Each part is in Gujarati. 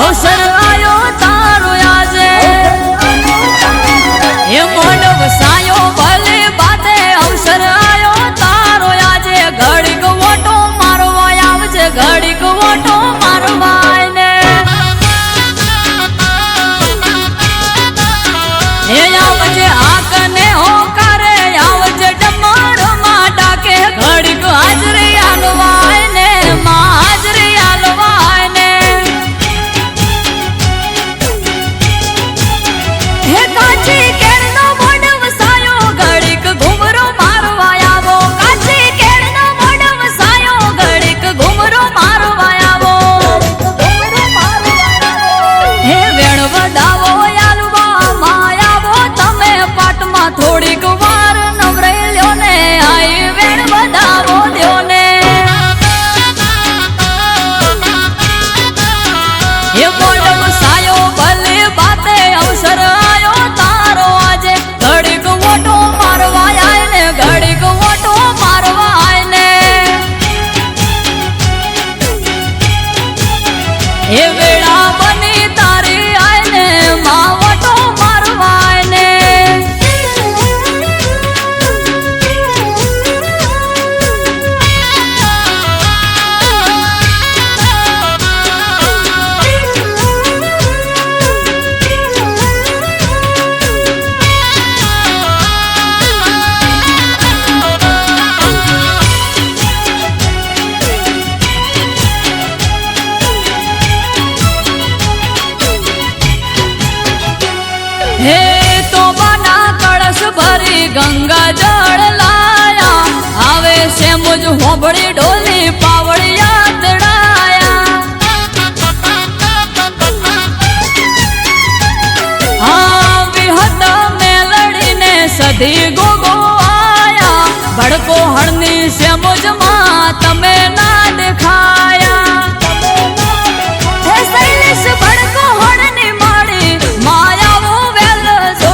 अवसर आयो तारो आजे ये मोंडव सायो भले बाते अवसर आयो तारो आजे घड़ी को वोटो मारवा आवजे घड़ी को वोटो मारवा ने ये आवजे आकने हो करे आवजे डमर माटा के घड़ी को हाजरी आलवाए ने मां हाजरी आलवाए ने हे काची केरनो मोंडव सायो घड़ीक घुमरो मारवा आवो काची केरनो मोंडव सायो घड़ीक घुमरो मारवा आवो हे वेण वडावो आलवा मायावो तमे पाटमा थोड़ीक वार नवरे ल्यो ने आई वेण वडावो ल्यो ने हे मोंडव सायो भले बाते अवसर आयो तारो आजे घड़ीक वोटो मारवा आए ने घड़ीक वोटो मारवा आए ने हे वेड़ा बनी तारी आए ने मां वोटो मारवा आए ने हे तो बना कलश भरी गंगा जल लाया आवे से मुझ होबड़ी ढोली पावड़ी यादड़ाया हाँ विहत मेलड़ी ने सधी गोगो आया भड़को हरनी से मुझ मां तमे ना दिखाया हे शैलेश भड़को हरनी माड़ी माया वो वेल जो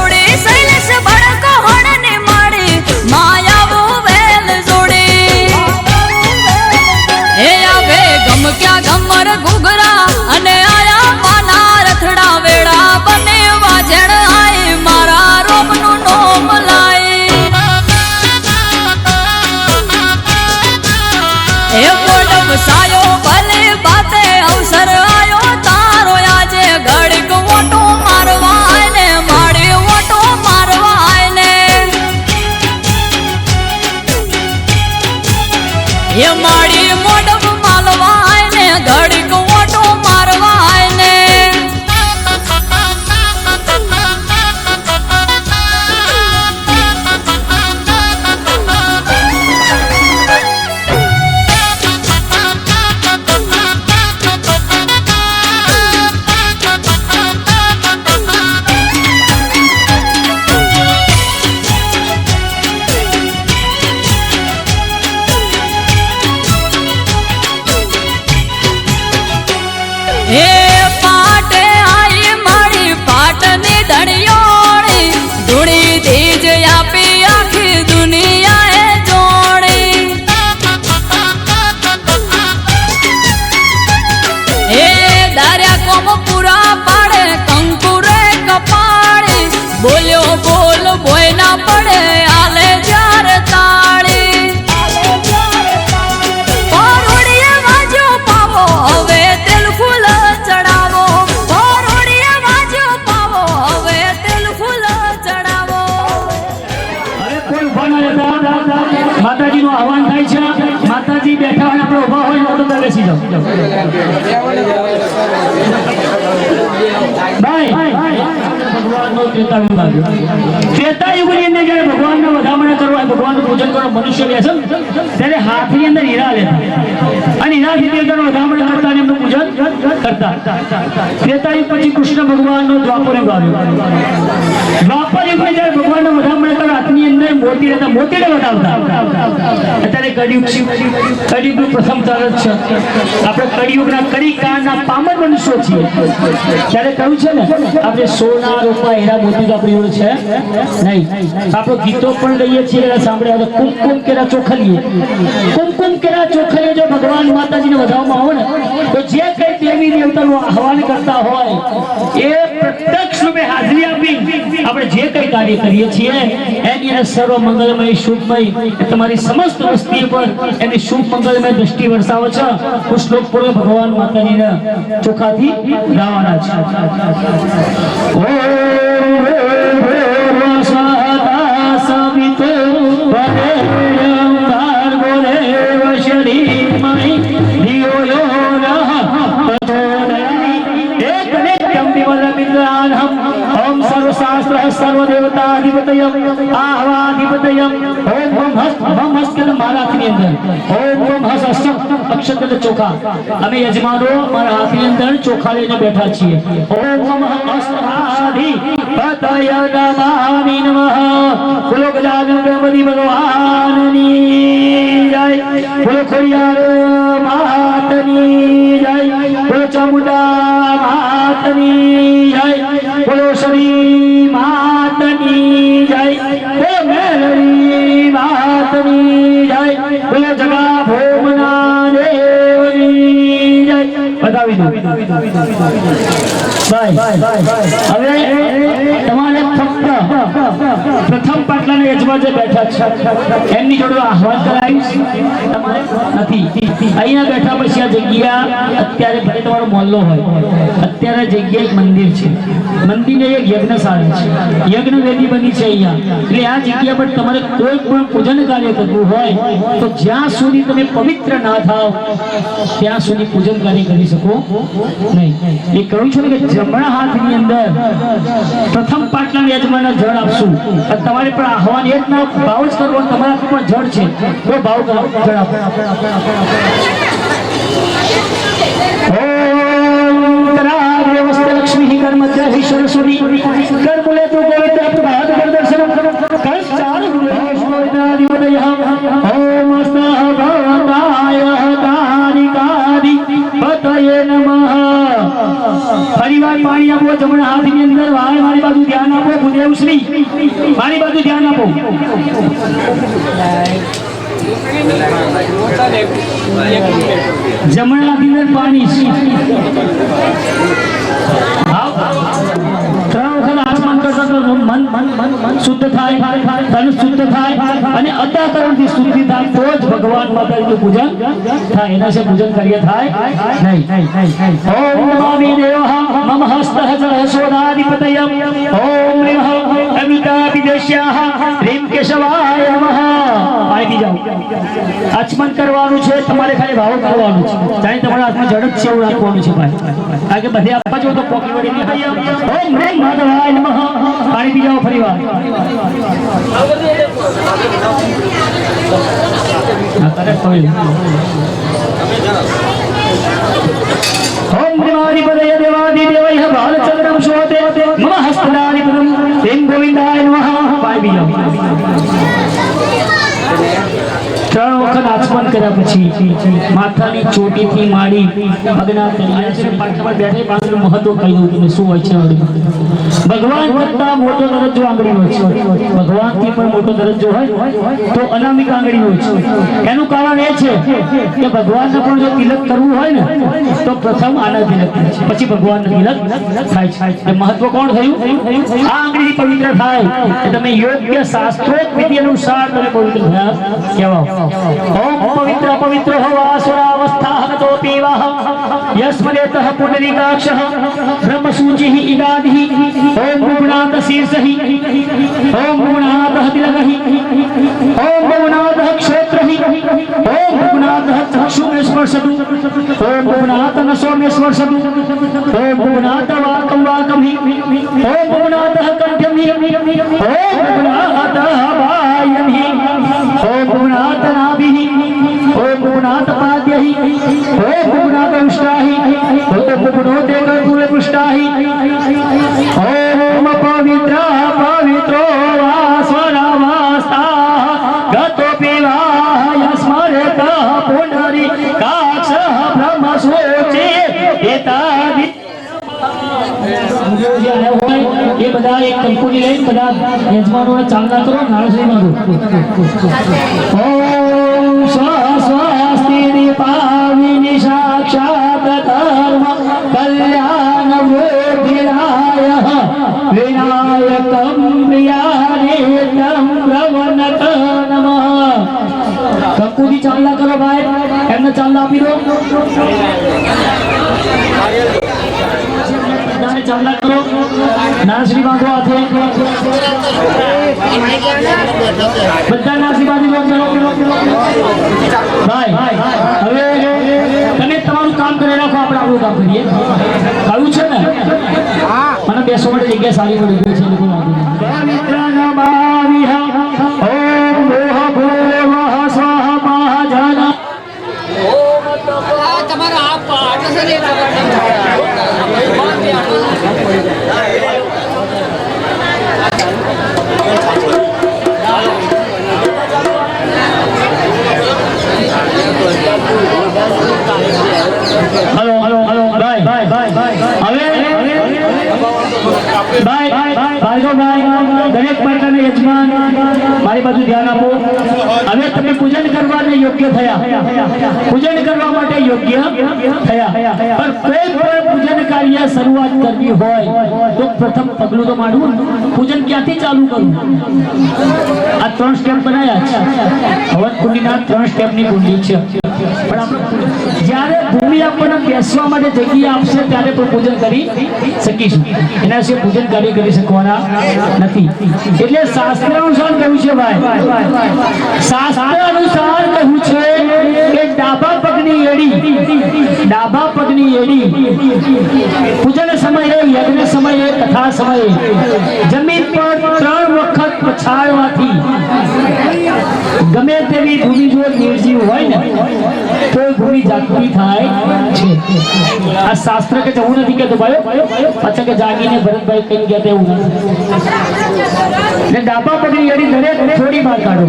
માતાજીનું આહવાન થાય છે માતાજી બેઠા હોય આપણે ઊભા હોય તો તમે બેસી જાઓ ભાઈ ભગવાનનો ત્રેતાયુગ આવ્યો ત્રેતાયુગની અંદર જ્યારે ભગવાનનો વધામણા કરવા ભગવાનનું પૂજન કરવા મનુષ્ય લે છે ત્યારે હાથની અંદર હીરા લેતા અને હીરાથી દેવતાનું વધામણા કરતા અને એમનું પૂજન કરતા ત્રેતાયુગ પછી કૃષ્ણ ભગવાનનો દ્વાપર યુગ આવ્યો દ્વાપર યુગમાં જ્યારે ભગવાનનો વધામણા કરવા હાથની અંદર મોતી રહેતા મોતીને વધાવતા અત્યારે કળિયુગનું પ્રથમ તરત છે આપણે કળિયુગના કળિકાળના પામર મનુષ્યો છીએ ત્યારે કહ્યું છે ને આપણે સોના રૂપા હીરા મોતી તો આપણી જોડે છે નહીં આપણો ગીતો પણ લઈએ છીએ સાંભળ્યા કુમકુમ કેરા ચોખલીએ કુમકુમ કેરા ચોખલીએ જો ભગવાન માતાજીને વધાવવામાં આવે ને તો જે કઈ દેવી દેવતાનું આહવાન કરતા હોય એ પ્રત્યક્ષ રૂપે હાજરી આપી આપણે જે કઈ કાર્ય કરીએ છીએ એની અંદર સર્વ મંગલમય શુભમય તમારી સમસ્ત વસ્તી પર એની શુભ મંગલમય દ્રષ્ટિ વરસાવે છે હું શ્લોક પૂર્વે ભગવાન માતાજીના ચોખાથી ગાવાના છે ओम सर्वशास्त्र सर्वदेवताधिपतयम आह्वाधिपतयम ओम बम हस्त के मारा हाथ ની અંદર ઓમ બમ હસ અક્ષર ચોખા અમે યજમાનો મારા હાથ ની અંદર ચોખા લઈને બેઠા છીએ ઓમ બમ હસ્ત આધિ પતય નમામિ નમઃ બોલો ગજાનન ગણપતિ ભગવાનની જય બોલો ખોડિયાર માતની જય બોલો ચામુંડા માતની જય બોલો શ્રી માતની જય બોલો મેલડી માતની જય બોલો જગા ભોમના દેવની જય બતાવી દો હવે તમારે ફક્ત પ્રથમ પાટલાના યજમાન જે બેઠા છે એમની જોડે આહવાન કરાવીશ તમારે નથી અહીંયા બેઠા પછી આ જગ્યા અત્યારે ભલે તમારો મોહલ્લો હોય અત્યારે જગ્યા એક મંદિર છે મંદિરને એક યજ્ઞશાળા છે યજ્ઞ વેદી બની છે અહીંયા એટલે આ જગ્યા પર તમારે કોઈ પણ પૂજન કાર્ય કરવું હોય તો જ્યાં સુધી તમે પવિત્ર ના થાવ ત્યાં સુધી પૂજન કાર્ય કરી શકો નહીં એ કહ્યું છે ને કે જમણા હાથની અંદર પ્રથમ પાટલાના યજમાનને જળ આપશું તમારે પણ આહવાન એ જ ના ભાવ જ કરવો તમારા પણ જળ છે તો ભાવ કરો જળ આપો लक्ष्मी कर मध्य सरस्वती कर बोले तो पवित्र प्रभात कर दर्शन कर चार ओम अस्तः भवताय कारिकादि पतये नमः परिवार पानी आपो जमणा हाथની અંદર વાય મારી બાજુ ધ્યાન આપો ભૂદેવ શ્રી મારી બાજુ ધ્યાન આપો જમણા હાથની અંદર પાણી મન શુદ્ધ થાય તન શુદ્ધ થાય અને અંતઃકરણથી શુદ્ધિ થાય તો જ ભગવાન માતાજીનું પૂજન થાય એના છે પૂજન કાર્ય થાય નહીં ઓમ નમામિ દેવઃ મમ હસ્તઃ જળસોદાધિપતયમ ઓમ નમઃ અમિતાભિદેશ્યાઃ રીમ કેશવાય નમઃ આવી જાઓ આચમન કરવાનું છે તમારે ખાલી ભાવ કરવાનું છે જાણે તમારા હાથમાં ઝડપ છે એવું રાખવાનું છે ભાઈ કારણ કે બધે આપવા જો તો પોકી વળી ઓમ રીમ માધવાય નમઃ પાણી પી જાઓ ફરીવાર ओम देवाधिपतये देवाधिदेवैः बालचन्द्रं शोते मम हस्तदाधिपतं तें गोविन्दाय नमः पाई ત્રણ વખત આચમન કર્યા પછી માથાની ચોટીથી માંડી પગના તળિયા સુધી પાટલા પર બેઠે પાછળનું મહત્વ કહી દઉં તમને શું હોય છે ભગવાન કરતા મોટો દરજ્જો આંગળીનો છે ભગવાનથી પણ મોટો દરજ્જો હોય તો અનામિક આંગળીનો છે એનું કારણ એ છે કે ભગવાનને પણ જો તિલક કરવું હોય ને તો પ્રથમ આના તિલક છે પછી ભગવાનને તિલક થાય છે એ મહત્વ કોણ થયું આ આંગળી પવિત્ર થાય કે તમે યોગ્ય શાસ્ત્રોક્ત વિધિ અનુસાર તમે પવિત્ર થયા કહેવાઓ ओम पवित्र पवित्र होवासुरावस्थाः गतो पीवाः यस्मदेतः पुंडरीकाक्षः ब्रह्मसूचिः इदादिः ओम भुवनाथ शीर्षहि ओम भुवनाथ तिलकहि ओम भुवनाथ क्षेत्र સ્પર્શતુ ઓમ ભુવનાથ ન સોમેશ્વર સતુ ઓમ ભુવનાથ વાકમ વાકમિ ઓમ ભુવનાથ કંઠ્યમિ ઓમ ભુવનાથ વાયમિ ઓમ ભુવનાથ નાભિ ઓમ ભુવનાથ પાદ્યહિ ઓમ ભુવનાથ ઉષ્ટાહિ ઓમ ભુવનોતે કર્તુલે પૃષ્ટાહિ ઓમ પવિત્ર પવિત્રો વાસ્વરાવાસ્તા ગતો પીવાય સ્મરેત પુનરી કાક્ષ બ્રહ્મ સોચે એતાદિ એ બધા એક કંકુની લઈને બધા યજમાનોને ચાલના કરો નાળસી મારો ઓમ સ્વસ્તિ દીપાવિની સાક્ષાત ધર્મ કલ્યાણ વૃદ્ધિરાય વિનાયકમ પ્રિયાનેતમ પ્રવનત નમઃ કંકુની ચાલના કરો ભાઈ એમને ચાલના આપી દો ચાલના કરો નાસરી બાંધો હાથે બધા નાસરી બાંધી ભાઈ હવે તમે તમારું કામ કરી રાખો આપણે આપણું કામ કરીએ આવું છે ને મને બેસવા માટે જગ્યા સારી મળી ગઈ છે લોકો ઓમ ભૂઃ ભુવઃ સ્વઃ મહાજન તમારો આ પાઠ છે ને હેલો હેલો હેલો ભાઈ ભાઈ ભાઈ હવે ભાર્ગવભાઈ દરેક પ્રકારના યજમાન મારી બાજુ ધ્યાન આપો હવે તમે પૂજન કરવાને યોગ્ય થયા પૂજન કરવા માટે યોગ્ય થયા પણ કોઈ પણ પૂજન કાર્ય શરૂઆત કરવી હોય તો પ્રથમ પગલું તો માંડવું પૂજન ક્યાંથી ચાલુ કરવું આ 3 સ્ટેપ બનાવ્યા છે હવન કુંડીના 3 સ્ટેપની કુંડી છે પણ આપણે જ્યારે ભૂમિ આપણને બેસવા માટે જગ્યા આપશે ત્યારે પણ પૂજન કરી શકીશું એના સિવાય પૂજન કાર્ય કરી શકવાના નથી એટલે શાસ્ત્ર અનુસાર કહ્યું છે ભાઈ શાસ્ત્ર અનુસાર કહ્યું છે કે ડાબા પગની એડી પૂજન સમયે યજ્ઞ સમયે તથા સમયે જમીન પર 3 વખત પછાડવાથી ગમે તેવી ભૂમિ જો નિર્જીવ હોય ને તો ભૂમિ જાગૃતિ થાય છે આ શાસ્ત્ર કે જવું નથી કહેતો ભાઈ પાછા કે જાગીને ભરતભાઈ કઈ ગયા તેવું ને ડાબા પગની એડી દરેક થોડી બહાર કાઢો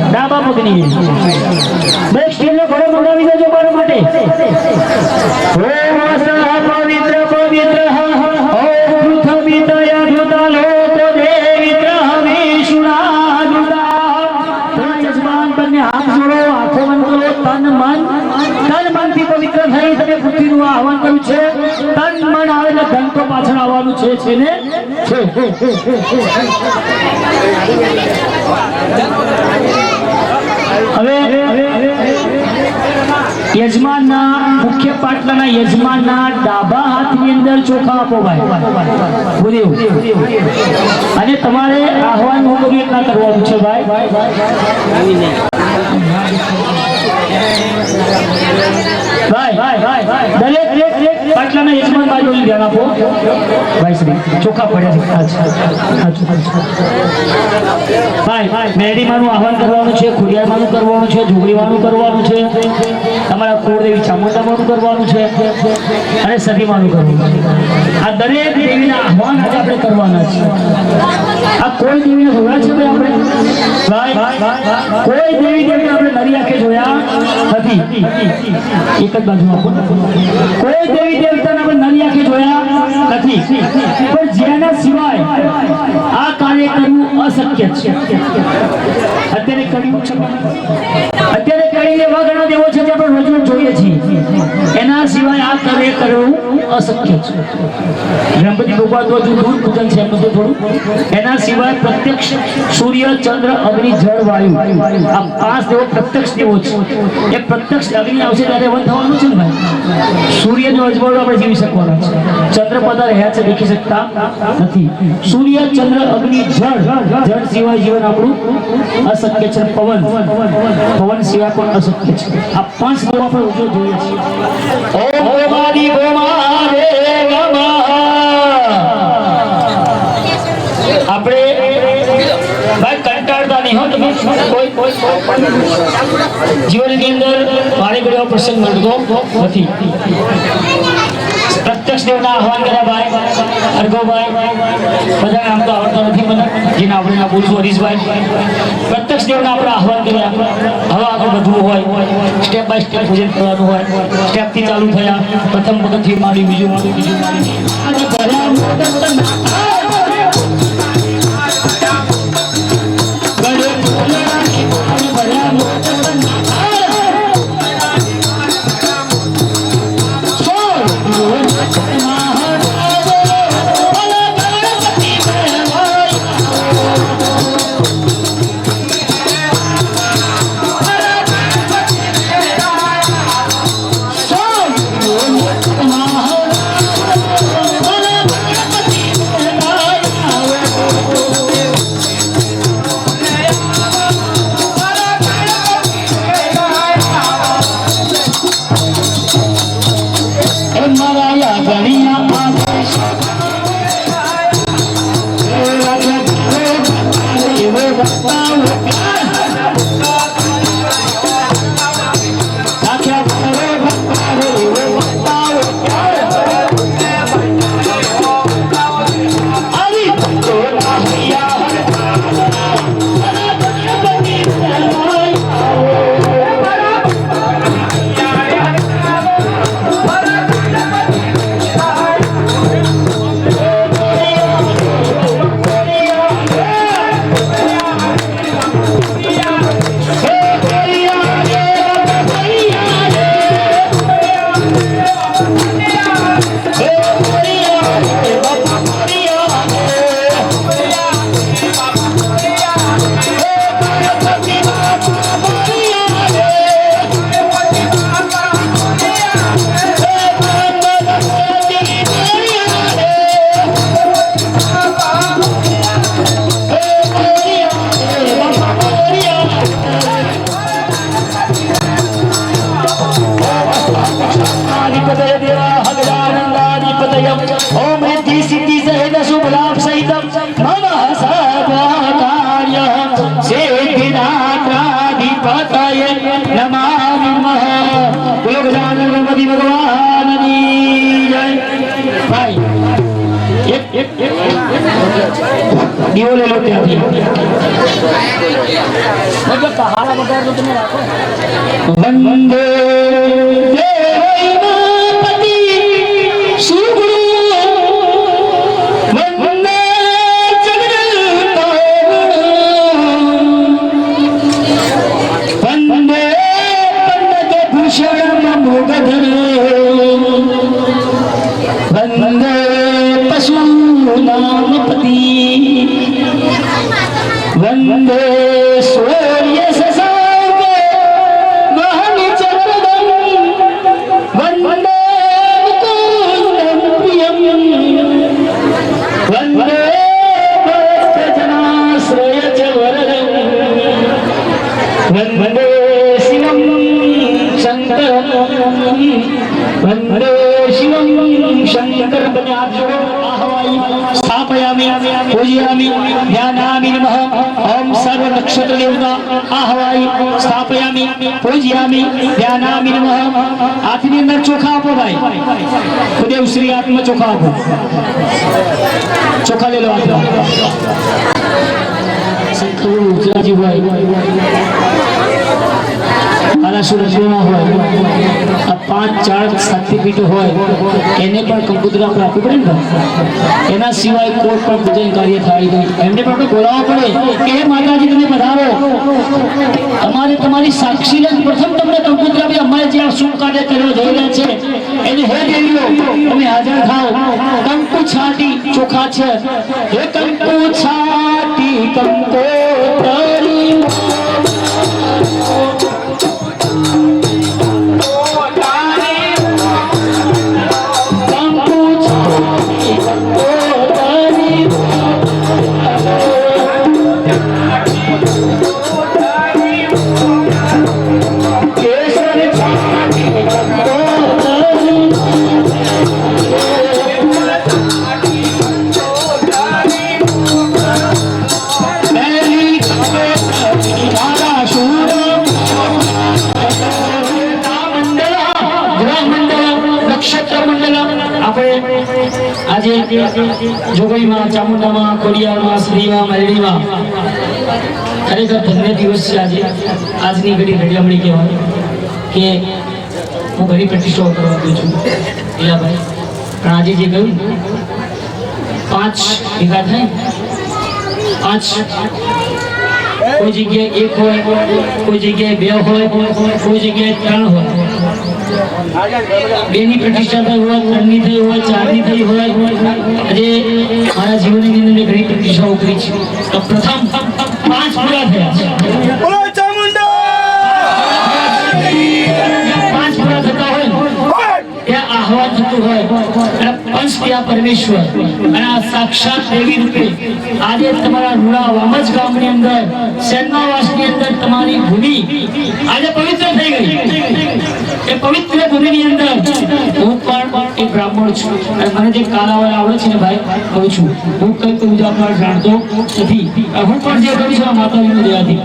ડાબા પગની એડી બે સ્ટીલનો ઘડો મંગાવી દેજો મારા માટે ઓમ પવિત્ર પવિત્ર ઓમ પૃથ્વી તયા ધુતા લોકો દેવિત્ર વિષ્ણુના ધુતા યજમાન બંને હાથ જોડો આંખો બંધ કરો તન મનથી પવિત્ર થઈ તમે પૃથ્વીનું આહવાન કર્યું છે તન મન આવે એટલે ધન તો પાછળ આવવાનું છે ને છે હવે યજમાનના મુખ્ય પાટલાના યજમાનના ડાબા હાથની અંદર ચોખા આપો ભાઈ અને તમારે આહવાન હું કર્યું એટલા કરવાનું છે ભાઈ દરેક પાટલાના યજમાન બાજુ ધ્યાન આપો ભાઈ શ્રી ચોખા પડ્યા છે ભાઈ મેરડીમાનું આહવાન કરવાનું છે ખોડિયારમાનું કરવાનું છે જોગડીમાનું કરવાનું છે તમારા કુળદેવી ચામુંડામાનું કરવાનું છે અને સતીમાનું કરવાનું છે આ દરેક દેવીના આહવાન આજે આપણે કરવાના છે આ કોઈ દેવીને જોયા છે ભાઈ આપણે કોઈ દેવીને આપણે નરી આંખે જોયા નથી એક જ બાજુ આપો કોઈ દેવી દેવતાને આપણે નરી આંખે જોયા નથી પણ જેના સિવાય આ કાર્ય કરવું અશક્ય છે અત્યારે કળિયુગ છે અત્યારે કળી એવા ઘણા દેવો છે જે આપણે રોજ જોઈએ છીએ એના સિવાય આ કાર્ય કરવું અશક્ય અશક્ય છે. ગણપતિ ભગવાન તો હજુ દૂર પૂજન છે એમનું તો થોડું. એના સિવાય પ્રત્યક્ષ સૂર્ય, ચંદ્ર, અગ્નિ, જળ, વાયુ આ 5 દેવો પ્રત્યક્ષ દેવો છે. એ પ્રત્યક્ષ અગ્નિ આવશે ત્યારે વન થવાનું છે ને ભાઈ. સૂર્યનો અજવાળો આપણે જીવી શકવાના છે. ચંદ્ર પદાર્થ રહ્યા છે દેખી શકતા નથી. સૂર્ય, ચંદ્ર, અગ્નિ, જળ સિવાય જીવન આપણું અશક્ય છે. પવન સિવાય પણ અશક્ય છે. આ 5 દેવો આપણે ઉજો જોઈએ છીએ. ઓમ ગોમાદી ગોમારે નમઃ. આપણે ભાઈ કંટાળતા નહીં હો તમે. કોઈ જીવનની અંદર મારે કોઈ પ્રસંગ મળતો નથી. પ્રત્યક્ષ દેવના આહવાન કર્યા ભાઈ અર્ગોભાઈ બધા આમ તો આવડતા નથી મને જેને આપણે ના પૂછવું હરીશભાઈ. પ્રત્યક્ષ દેવના આપણે આહવાન કર્યા. હવે આગળ વધવું હોય સ્ટેપ બાય સ્ટેપ પૂજન કરવાનું હોય. સ્ટેપથી ચાલુ થયા. પ્રથમ પગથિયું મારી, બીજું મારી, બીજું મારી. દીવો લે લો ત્યાંથી. વંદે દેવૈનાપતિ સુગુરુ વંદે જગન્નાથ વંદે પંડિત ભૂષણ મોગધર વંદે પશુ નામપતિ વંદે સૂર્ય શશાંક વહન ચંદ્રમ વંદે મુકુંદમ પ્રિયમ વંદે ભક્તજનાશ્રય ચ વરદમ વંદે શિવમ શંકરમ વંદે શિવમ શંકર બન્યાજો स्थापयामि पूजयामि ध्यानामि नमः ओम सर्व नक्षत्र देवता आहवाई स्थापयामि पूजयामि ध्यानामि नमः हाथनी अंदर चोखा आपो भाई खुदेव श्री आत्मा चोखा आपो चोखा ले लो आप शंकर जी भाई આના સુરજમાં હોય આ 5 4 શક્તિપીઠો હોય એને પણ કંકુતરા આપણે આપવું પડે ને. એના સિવાય કોઈ પણ પૂજન કાર્ય થાય નહીં. એમને પણ આપણે બોલાવવા પડે કે હે માતાજી તમે પધારો. અમારે તમારી સાક્ષીને પ્રથમ તમને કંકુતરા બી અમારે જે આ શુભ કાર્ય કરવા જઈ રહ્યા છે એને હે દેવીઓ તમે હાજર થાઓ. કંકુ છાટી ચોખા છે હે કંકુ છાટી કંકોતરી આજે જોગઈમાં ચામુંડામાં ખોડિયારમાં શ્રીમાં મરડીમાં ખરેખર ધન્ય દિવસ છે. આજે આજની ઘડી ઘડિયામણી કહેવાય કે હું ઘણી પ્રતિષ્ઠાઓ કરવા આવ્યો છું લીલાભાઈ. પણ આજે જે કહ્યું 5 ભેગા થાય 5 કોઈ જગ્યાએ 1 હોય કોઈ જગ્યાએ 2 હોય કોઈ જગ્યાએ 3 હોય. 2 ની પ્રતિષ્ઠા થઈ હોય 3 ની થઈ હોય 4 ની થઈ હોય. આજે મારા જીવનની અંદર મેં ઘણી પ્રતિષ્ઠાઓ કરી છે તો પ્રથમ 5 પૂરા થયા છે. 5 પૂરા થતા હોય ત્યાં આહવાન થતું હોય અને પંચ ત્યાં પરમેશ્વર અને આ સાક્ષાત દેવી રૂપે આજે તમારા રૂડા વામજ ગામની અંદર સેનમાવાસની અંદર તમારી ભૂમિ આજે પવિત્ર થઈ ગઈ. એ પવિત્ર ભૂમિની અંદર હું પણ એક બ્રાહ્મણ છું અને મને જે કાલાવાળા આવડે છે ને ભાઈ કહું છું હું કઈ પૂજા પાઠ જાણતો નથી. હું પણ જે કરું છું આ માતાજીની દયાથી.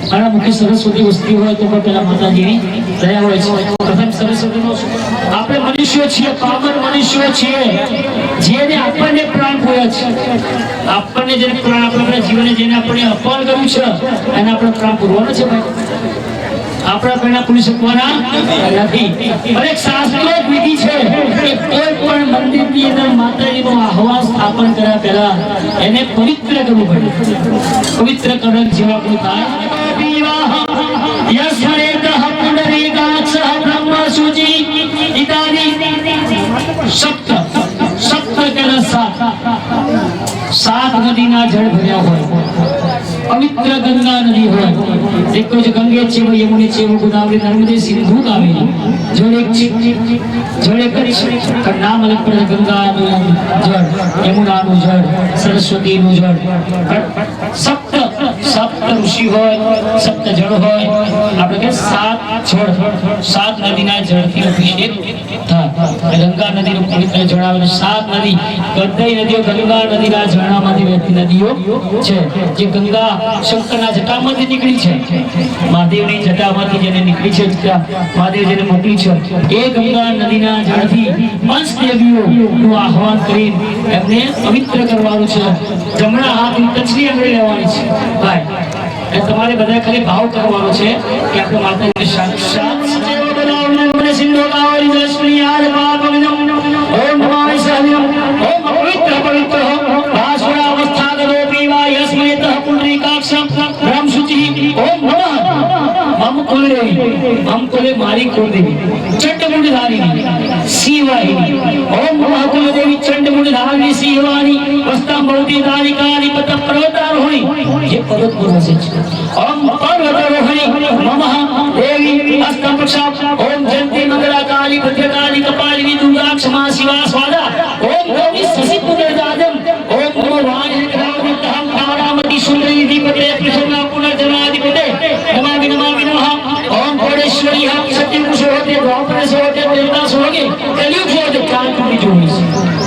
મારા મુખે સરસ્વતી વસ્તી હોય તો પણ પેલા માતાજીની દયા હોય છે. પ્રથમ સરસ્વતીનો આપણે મનુષ્યો છીએ પામર મનુષ્યો છીએ જેને આપણને પ્રાણ પૂર્યા છે. આપણને જેને પ્રાણ આપણા જીવને જેને આપણે અપમાન કર્યું છે એને આપણે પ્રાણ પૂરવાનો છે ભાઈ. આપણા પ્રેરણા પૂરી શકવાના નથી. અને એક શાસ્ત્રોક્ત વિધિ છે કે કોઈ પણ મંદિરની અંદર માતાજીનું આહવાન સ્થાપન કર્યા પહેલા એને પવિત્ર કરવું પડે. પવિત્ર કરણ જેવા કોઈ થાય યસ્મરેતઃ પુંડરીકાક્ષઃ બ્રહ્મ શુચિ ઇત્યાદિ સપ્ત કે 7 નદીના જળ ભર્યા હોય. પવિત્ર ગંગા નદી હોય. એક તો ગંગે છે યમુને છે ગોદાવરી નર્મદે સિંધુ કાવેરી જળ એક છે. જળ એક જ છે નામ અલગ પડે. ગંગાનું જળ યમુનાનું જળ સરસ્વતીનું જળ. સપ્ત ઋષિ હોય 7 જળ હોય. આપણે કે 7 જળ 7 નદીના જળથી અભિષેક થાય. ગંગા નદીનું પવિત્ર જળ આવે 7 નદી બધી નદીઓ ગંગા નદીના ઝરણામાંથી વહેતી નદીઓ છે. જે ગંગા શંકરના જટામાંથી નીકળી છે મહાદેવની જટામાંથી જેને નીકળી છે મહાદેવ જેને મોકલી છે એ ગંગા નદીના જળથી પંચદેવીઓનું આહવાન કરી એમને પવિત્ર કરવાનું છે. જમણા હાથની ટચલી આંગળી લેવાની છે ભાઈ. તમારે બધા ખાલી ભાવ કરવાનો છે કે આપણે માતાજીને સાક્ષાત સિંધુ કાવેરી જલસ્મી આર પાપવિનમ ઓમ નમઃ શિવાય ઓમ પવિત્ર પવિત્ર ભાસ્વરા અવસ્થા કરો પીવા યસ્મૈતઃ પુંડરીકાક્ષં બ્રહ્મ શુચિ ઓમ નમઃ મમ કુલે મારી કુલદેવી ચંડમુંડ ધારિણી શિવાય ઓમ નમઃ કુલદેવી ચંડમુંડ ધારિણી શિવાની વસ્તાં ભવતી ધારિકારી પત પર્વતારોહણી જે પર્વત પર વસે છે. ઓમ પર્વતારોહણી નમઃ દેવી અસ્તપક્ષા ઓમ જયંતી મંગલા કાલી ભદ્રકાલી કપાલિની દુર્ગા ક્ષમા શિવા સ્વાદા ઓમ ગૌરી શશી પુનર્જાતમ ઓમ નમો વાણિજ્ઞાનમતઃ તારામતી સુંદરી દીપતે પ્રસન્ના પુનર્જન્માધિપતે નમામિ નમામિ નમઃ ઓમ કોડેશ્વરી હમ સત્યુગ સોહતે દ્વાપર સોહતે ત્રેતા સોહતે કલિયુગ સોહતે કાલકુટી જોઈશ.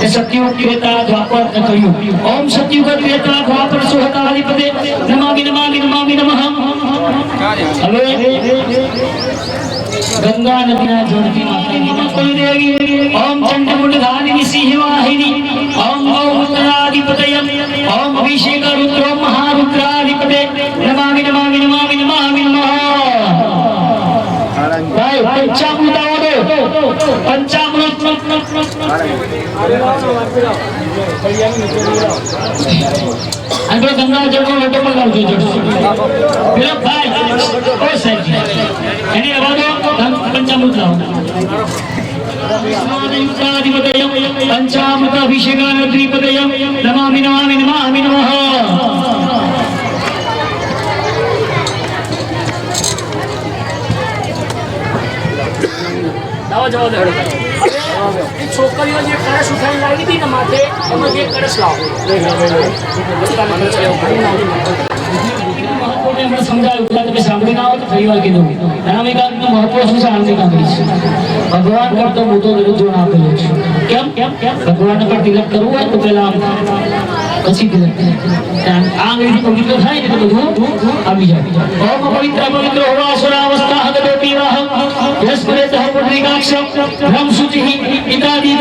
એ સત્યુગ ત્રેતા દ્વાપર કલિયુગ ઓમ સત્યુગ ત્રેતા દ્વાપર સોહતા અધિપતે નમામિ નમામિ નમામિ નમઃ. હવે ગંગા નદીના જળથી માતાજીના કુલદેવી ઓમ ચંડમુંડ ધારિણી સિંહવાહિની ઓમ ગૌમુત્તરાધિપતયમ ઓમ અભિષેક રુદ્રો મહારુદ્રાધિપતે નમામિ નમામિ નમામિ નમામિ નમઃ. પંચામૃત આવો દો પંચામૃત આગળ ગંગા જળનો લોટો પણ લાવજો પેલો ભાઈ ઓ સાહેબ એની આવો દો પંચામૃત લાવો પંચામૃત અભિષેકાન દ્વિપદયમ નમામિ નમામિ નમામિ નમઃ જવા દે છોકરીઓ જે કળશ ઉઠાવી લાવી હતી ને માથે એમાં એક કળશ લાવો સમજાવ્યું સાંભળી ના આવો તો ફરી વાર કીધું અનામિકાનું મહત્વ શું છે અનામિકા ભગવાન કરતો મોટો વિરુદ્ધ આપેલો છે કેમ ભગવાન પર તિલક કરવું હોય તો પેલા પછી તિલક આ અંગ્રેજી પવિત્ર થાય ને તો બધું આવી જાય ઓમ પવિત્ર પવિત્ર હોવા અસુરાવસ્થા હગતો પીવાહ યસ્મરેતઃ પુત્રિકાક્ષમ બ્રહ્મ શુચિ ઇત્યાદિ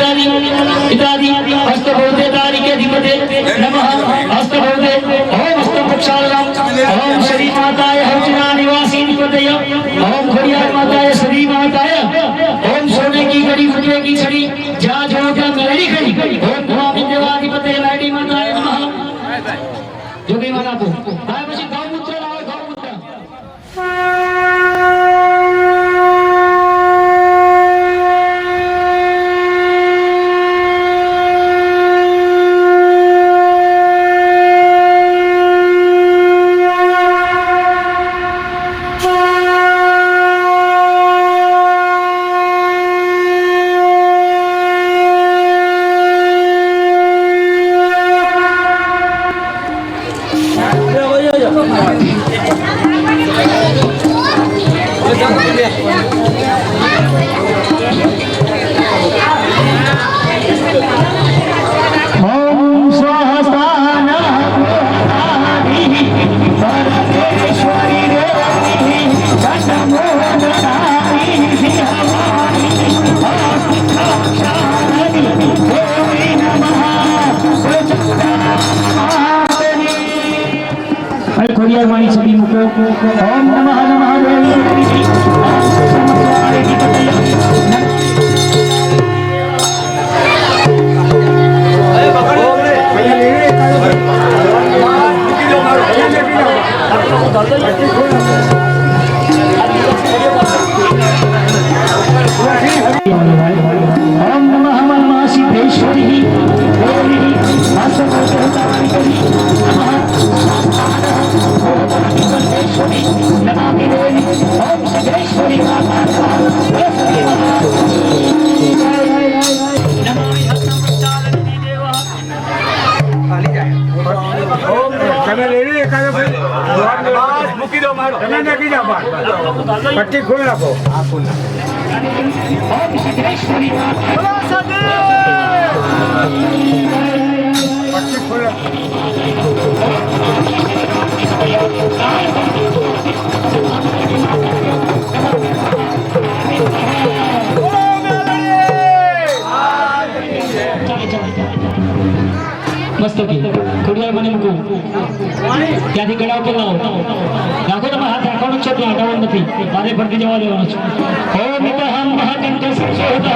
હસ્તભૌતે તારિકે ધીમતે નમઃ હસ્તભૌતે ઓમ હસ્તપક્ષાલમ ओम श्री माताय हर्चना निवासी निपतय ओम खड़ियार माताय श्री माताय ओम सोने की घड़ी फुटवे की छड़ी जा जो क्या मेरी घड़ी ओम भवानी देवाधिपते लाडी माताय नमः जोगी माता को आए પછી ગૌમૂત્ર લાવો ગૌમૂત્ર ખોડિયારવાણી છબી મૂકો ઓમ નમઃ નમઃ દેવી ओम नमः नमः सिद्धेश्वरी देवी वासवोत्तराणि सिद्धेश्वरी नमामि देवी ओम सिद्धेश्वरी माता नमामि हस्तप्रक्षालनी देवा खाली जाए ओम તમે લેવી એકાદો ભાઈ મૂકી દો મારો તમે નાખી જાવ પટ્ટી ખોલ નાખો આ ખોલ ઓમ સિદ્ધેશ્વરી બોલો સદે પટ્ટી ખોલ મસ્ત ખોડિયાર મને મૂકો ત્યાંથી ગળા ઉપર લાવો નાખો તમે હાથ રાખવાનો છે ત્યાં હટાવવાનો નથી મારે ફરતી જવા દેવાનો છે ઓમ ઇતહમ મહાકંઠ સંશોધઃ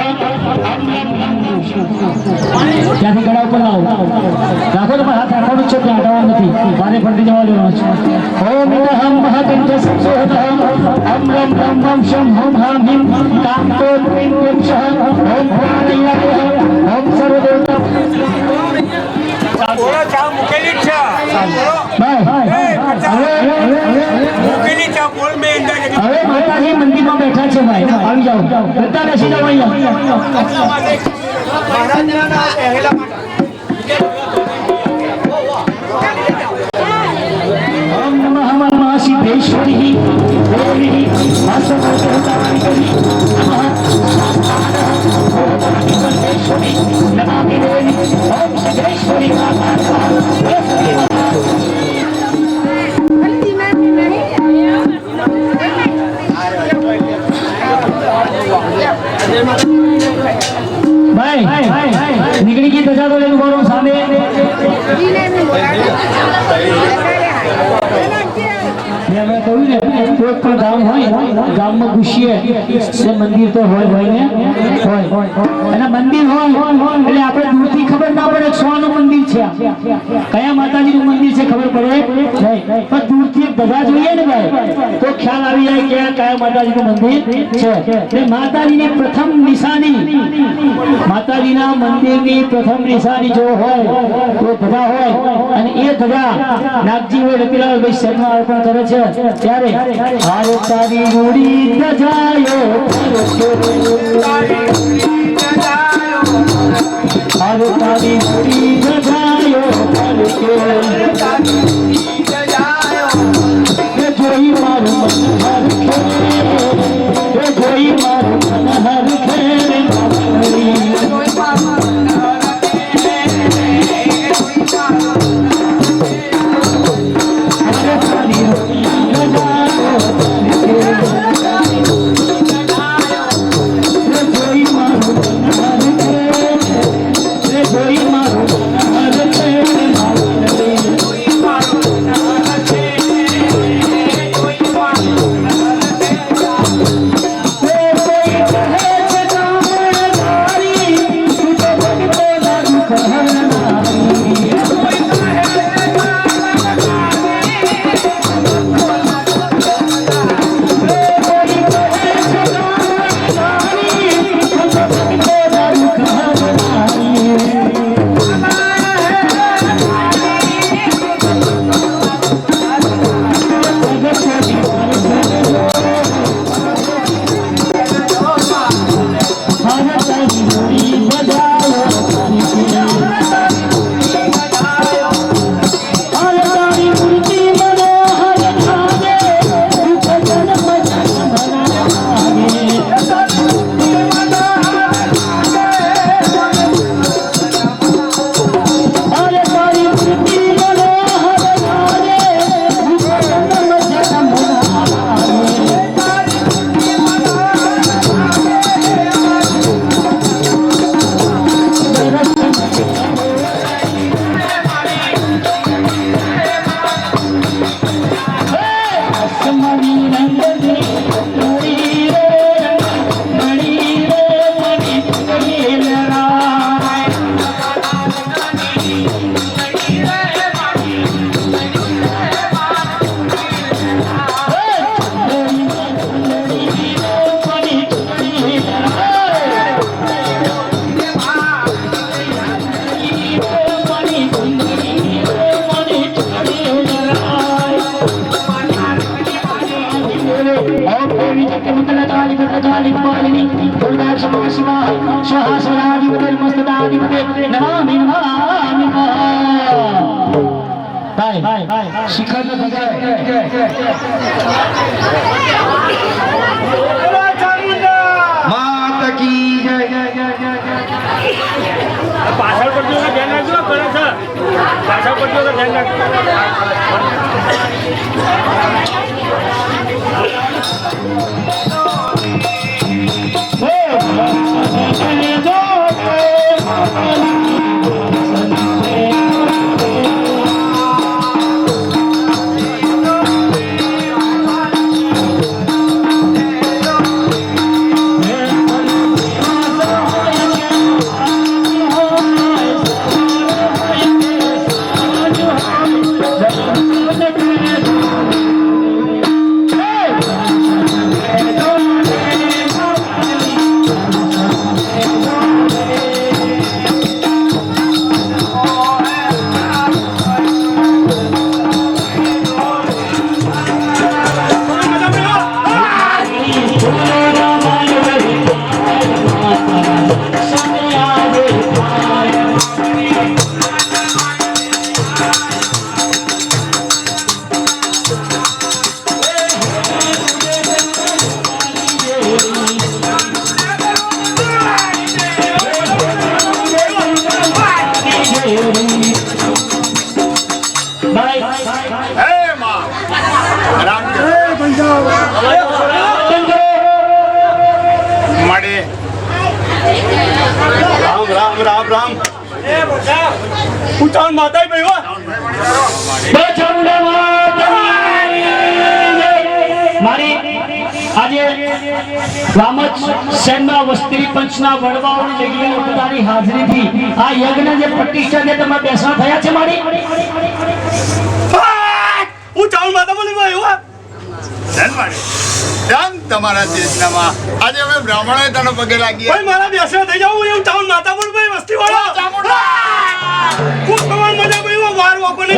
ત્યાંથી ગળા ઉપર લાવો નાખો તમે હાથ રાખવાનો છે ત્યાં હટાવવાનો નથી મારે ફરતી જવા દેવાનો છે ઓમ ઇતહમ મહાકંઠ સંશોધઃ અમ રમ રમ રમ શમ હમ હમ હિમ કાંતો ત્રિમ વૃક્ષઃ ઓમ પ્રાણયામઃ ઓમ સર્વદેવતા બોલો ચા મૂકેલી છે મૂકેલી ચા બોલ મે હવે માતાજી મંદિરમાં બેઠા છે ભાઈ આવી જાઓ બધા બેસી જાઓ અહીંયા મહારાજના પહેલા ઓમ નમઃ નમઃ સિદ્ધેશ્વરી દેવી વાસવોત્તરાણિ સિદ્ધેશ્વરી નમામિ દેવી ઓમ સિદ્ધેશ્વરી માતા भाई निकली की तजा કોઈ પણ ગામ હોય ગામમાં ઘૂસીએ તે મંદિર તો હોય ને હોય અને મંદિર હોય એટલે આપણે દૂરથી ખબર ના પડે સ્વાનું મંદિર છે કયા માતાજીનું મંદિર છે ખબર પડે નહીં પણ દૂરથી એક ધજા જોઈએ ને ભાઈ તો ખ્યાલ આવી જાય કે આ કયા માતાજીનું મંદિર છે એટલે માતાજીની પ્રથમ નિશાની માતાજીના મંદિરની પ્રથમ નિશાની જો હોય તો ધજા હોય અને એ ધજા નાગજી હોય રતિલાલભાઈ શર્મા અર્પણ કરે છે ત્યારે હારે તારી રૂડી ધજાયો હારે તારી રૂડી ધજાયો એ જોઈ મારું મન હરખે એ જોઈ મારું મન હરખે પાછળ પડજો ધ્યાન રાખજો કરે છે પાછળ પડજો ધ્યાન રાખજો રામ રામ એ બોલા ઉતાવળ માતાઈ ભાઈ હો મારી વામજ શહેરના વસ્તી પંચના વડવાઓની જગ્યાએ પોતાની હાજરીથી આ યજ્ઞ જે પ્રતિષ્ઠા જે તમે બેસવા થયા છે મારી હું ચાઉલ માતા બોલી ભાઈ ધન તમારા દેશનામાં આજે અમે બ્રાહ્મણોએ તને પગે લાગીએ ભાઈ મારા બેસવા થઈ જાવ એવું ચાઉલ માતા બોલ ભાઈ વસ્તી વાળો હું તમાર મજા ભાઈ હું વાર વાપો ને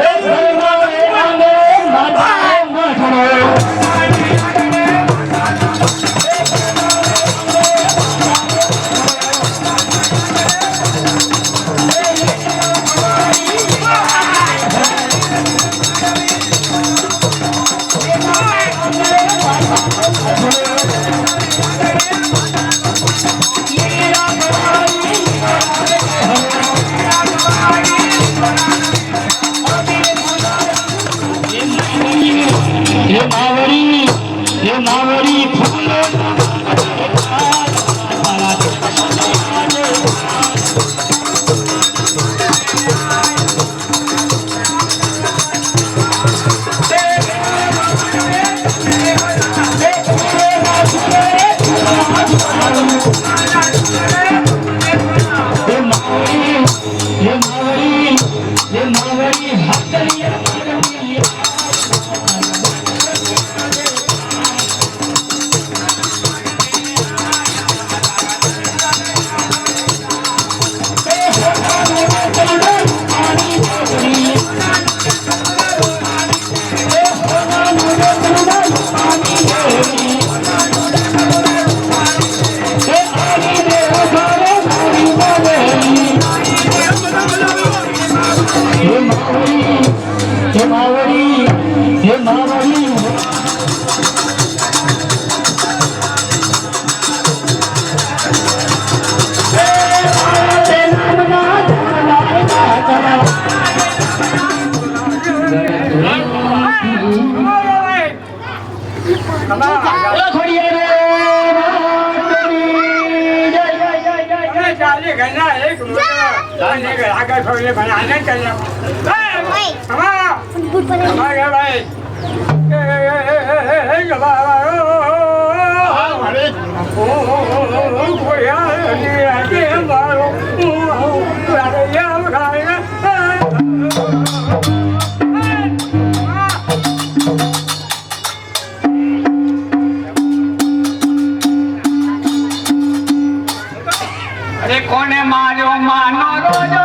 કોને માર્યો માનો રોજો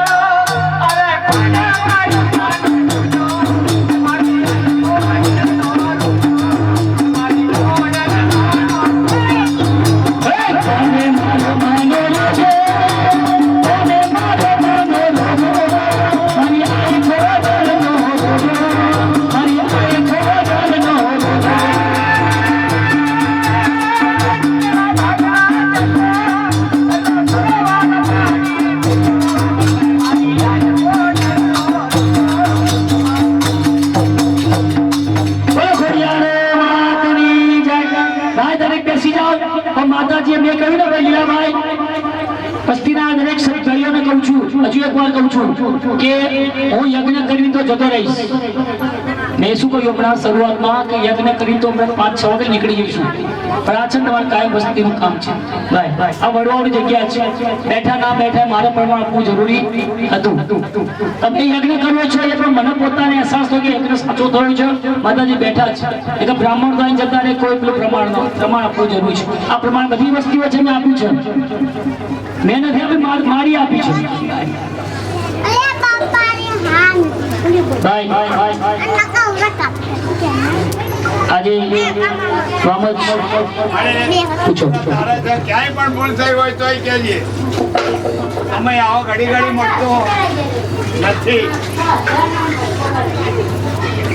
અરે કોને માર્યો માતાજીએ મેં કહ્યું ને ભાઈ લીલાભાઈ વસ્તીના દરેક સત્કારીઓને કહું છું હજુ એક વાર કહું છું કે હું યજ્ઞ કરીને તો જતો રહીશ મેં શું કહ્યું હમણાં શરૂઆતમાં કે યજ્ઞ કરી તો અમે 5-6 વાગે નીકળી જઈશું પણ આ છે તમારે કાયમ વસ્તીનું કામ છે ભાઈ આ વડવાઓની જગ્યા છે બેઠા ના બેઠા મારે પ્રમાણ આપવું જરૂરી હતું તમે યજ્ઞ કર્યો છે એ પણ મને પોતાને અહેસાસ થયો કે યજ્ઞ સાચો થયો છે માતાજી બેઠા છે એટલે બ્રાહ્મણ તો અહીં જતા રહે કોઈ પેલું પ્રમાણ આપવું જરૂરી છે આ પ્રમાણ બધી વસ્તુઓ છે મેં આપ્યું છે મેં નથી આપી મારી આપી છે આજે પૂછો ક્યાંય પણ ભૂલ થઈ હોય તો કહેજે અમે આવો ઘડી ઘડી મળતો નથી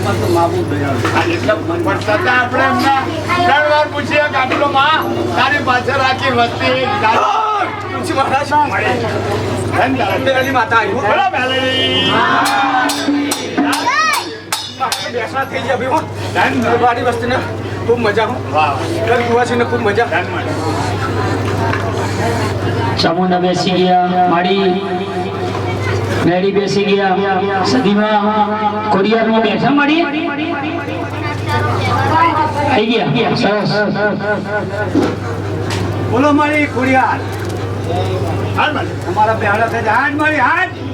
પણ છતાં આપણે એમના 3 વાર પૂછીએ કે આટલો માં તારી પાછળ રાખી વસ્તી માતા બેસવા થઈ ગયા ભાઈ વસ્તીને ખૂબ મજા કુવાસીને ખૂબ મજા ચામુંડા બેસી ગયા માડી મેડી બેસી ગયા સદીમાં કોરિયારમાં બેઠા માડી થઈ ગયા સરસ બોલો મારી ખોડિયાર હાલ મારે તમારા બેહાડા થઈ જાય હાથ મારી હાથ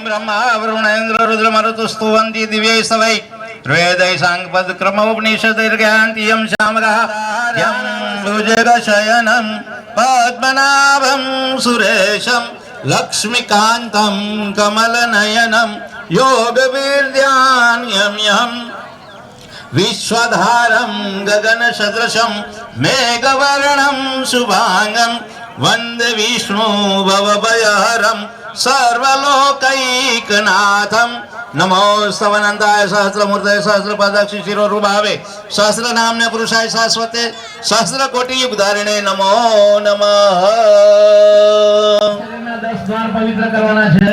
ब्रह्मा वरुणेन्द्र रुद्र मरुतुस्तुवन्ति दिव्यै सवै वेदै साङ्गपद क्रमोपनिषदैर्ज्ञान्ति यं श्यामकः यं भुजगशयनं पद्मनाभं सुरेशं लक्ष्मीकान्तं कमलनयनं योगवीर्यान्यं यं विश्वधारं गगनसदृशं मेघवर्णं शुभांगं वन्दे विष्णु भवभयहरं सर्वलोकैकनाथं नमो स्तवनन्ताय सहस्रमूर्तये सहस्रपदाक्षि शिरोरुभावे सहस्रनाम्ने पुरुषाय शाश्वते सहस्रकोटि युगधारिणे नमो नमः 10 દ્વાર પવિત્ર કરવાના છે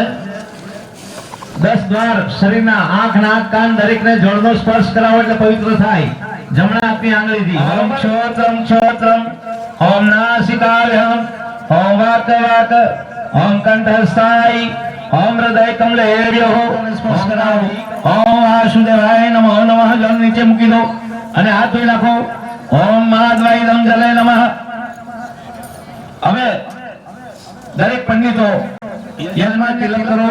10 દ્વાર શરીરના આંખ નાક કાન દરેકને જળનો સ્પર્શ કરાવો એટલે પવિત્ર થાય જમણા હાથની આંગળીથી ઓમ ક્ષોત્રમ ક્ષોત્રમ ઓમ નાસિકાભ્યામ ઓમ વાક ओम कंठस्थाई ओम हृदय कमलेभ्यो स्पर्श कराओ ओम वासुदेवाय नमो नमः जल नीचे मूकी दो અને હાથ ધોઈ નાખો ઓમ મહાદ્વૈતમ જલે નમઃ હવે દરેક પંડિતો યજમાન તિલક કરો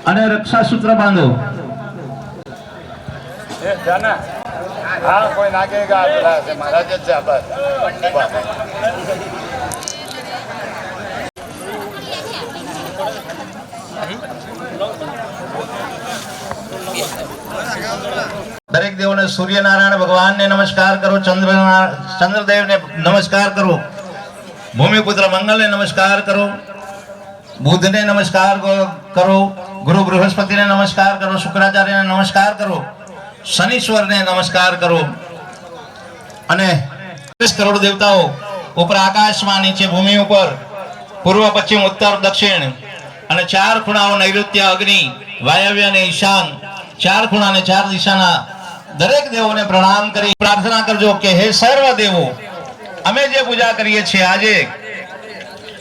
અને રક્ષા સૂત્ર બાંધો हाँ कोई नागेगा महाराज दरेक देव ने सूर्य नारायण भगवान ने नमस्कार करो चंद्रदेव ने नमस्कार करो भूमिपुत्र मंगल ने नमस्कार करो बुध ने नमस्कार करो गुरु बृहस्पति ने नमस्कार करो शुक्राचार्य ने नमस्कार करो शनिश्वर ने नमस्कार करो अने 30 करोड़ देवताओं ऊपर आकाश में नीचे भूमि ऊपर पूर्व पश्चिम उत्तर दक्षिण અને ચાર ખૂણાઓ નૈઋત્ય અગ્નિ વાયવ્ય અને ઈશાન ચાર ખૂણા અને ચાર દિશાના દરેક દેવોને પ્રણામ કરી પ્રાર્થના કરજો કે હે સર્વ દેવો અમે જે પૂજા કરીએ છીએ આજે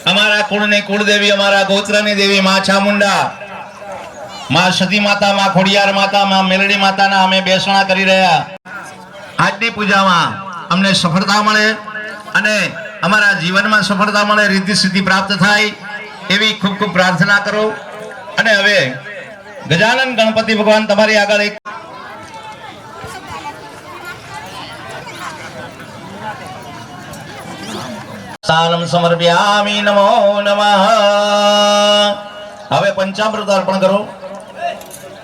અમારા કુળની કુળદેવી અમારા ગોત્રની દેવી માં ચામુંડા માં સતી માતા માં ખોડિયાર માતા માં મેલડી માતાના અમે બેસણા કરી રહ્યા આજની પૂજામાં અમને સફળતા મળે અને અમારા જીવનમાં સફળતા મળે રીતિ સિદ્ધિ પ્રાપ્ત થાય એવી ખૂબ ખૂબ પ્રાર્થના કરો અને હવે ગજાનન ગણપતિ ભગવાન તમારી આગળ એક સાલમ સમર્પ્યામિ નમો નમઃ હવે પંચામૃત અર્પણ કરો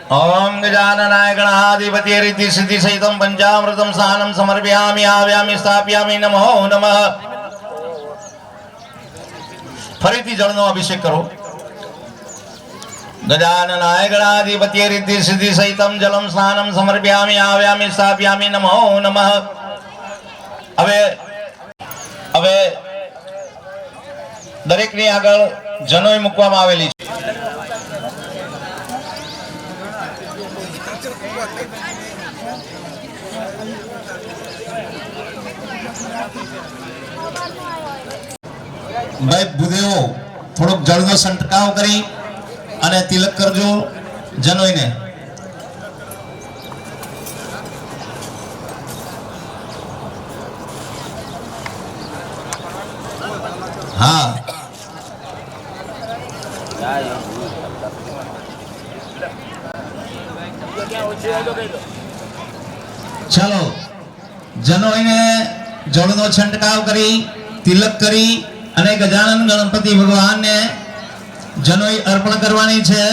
ओम गजाननाय गणाधिपति रिद्धि सिद्धि सहितं पंचामृतं स्नानं समर्पयामि आव्यामि स्थापयामि नमो नमः फरीथी जलनो अभिषेक करो ગજાનનાય ગણાધિપત્ય રિદ્ધિ સિદ્ધિ સહિતમ જલમ સ્નાનમ સમર્પ્યામિ આવ્યામિ સ્થાપ્યામિ નમો નમઃ. હવે દરેકની આગળ જનોઈ મૂકવામાં આવેલી છે. ભાઈ ભૂદેવો થોડોક જળનો છંટકાવ કરી અને તિલક કરજો જનોઈને. હા ચાલો જનોઈને જળનો છંટકાવ કરી તિલક કરી અને ગજાનન ગણપતિ ભગવાનને જનોઈ અર્પણ કરવાની છે.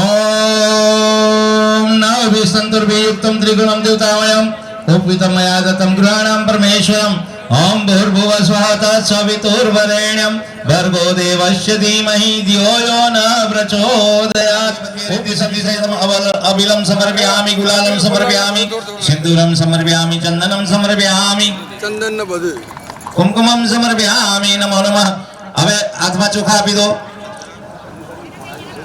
ઓમ નવભિસંતુર્ભિયુક્તમ ત્રિગુણમ દેવતામયમ ઉપવિતમયા દત્તમ ગૃહાણામ પરમેશ્વરમ ઓમ ભૂર્ભુવઃ સ્વઃ તત્સવિતુર્વરેણ્યમ ભર્ગો દેવસ્ય ધીમહિ ધિયો યો ન પ્રચોદયાત. ઉદ્દિશમ અબિલમ સમર્પયામિ ગુલાલમ સમર્પયામિ સિંદૂરમ સમર્પયામિ ચંદનમ સમર્પયામિ ચંદન ને બધું કુમકુમમ સમર્પયામિ નમો નમઃ. હવે હાથમાં ચોખા આપી દો.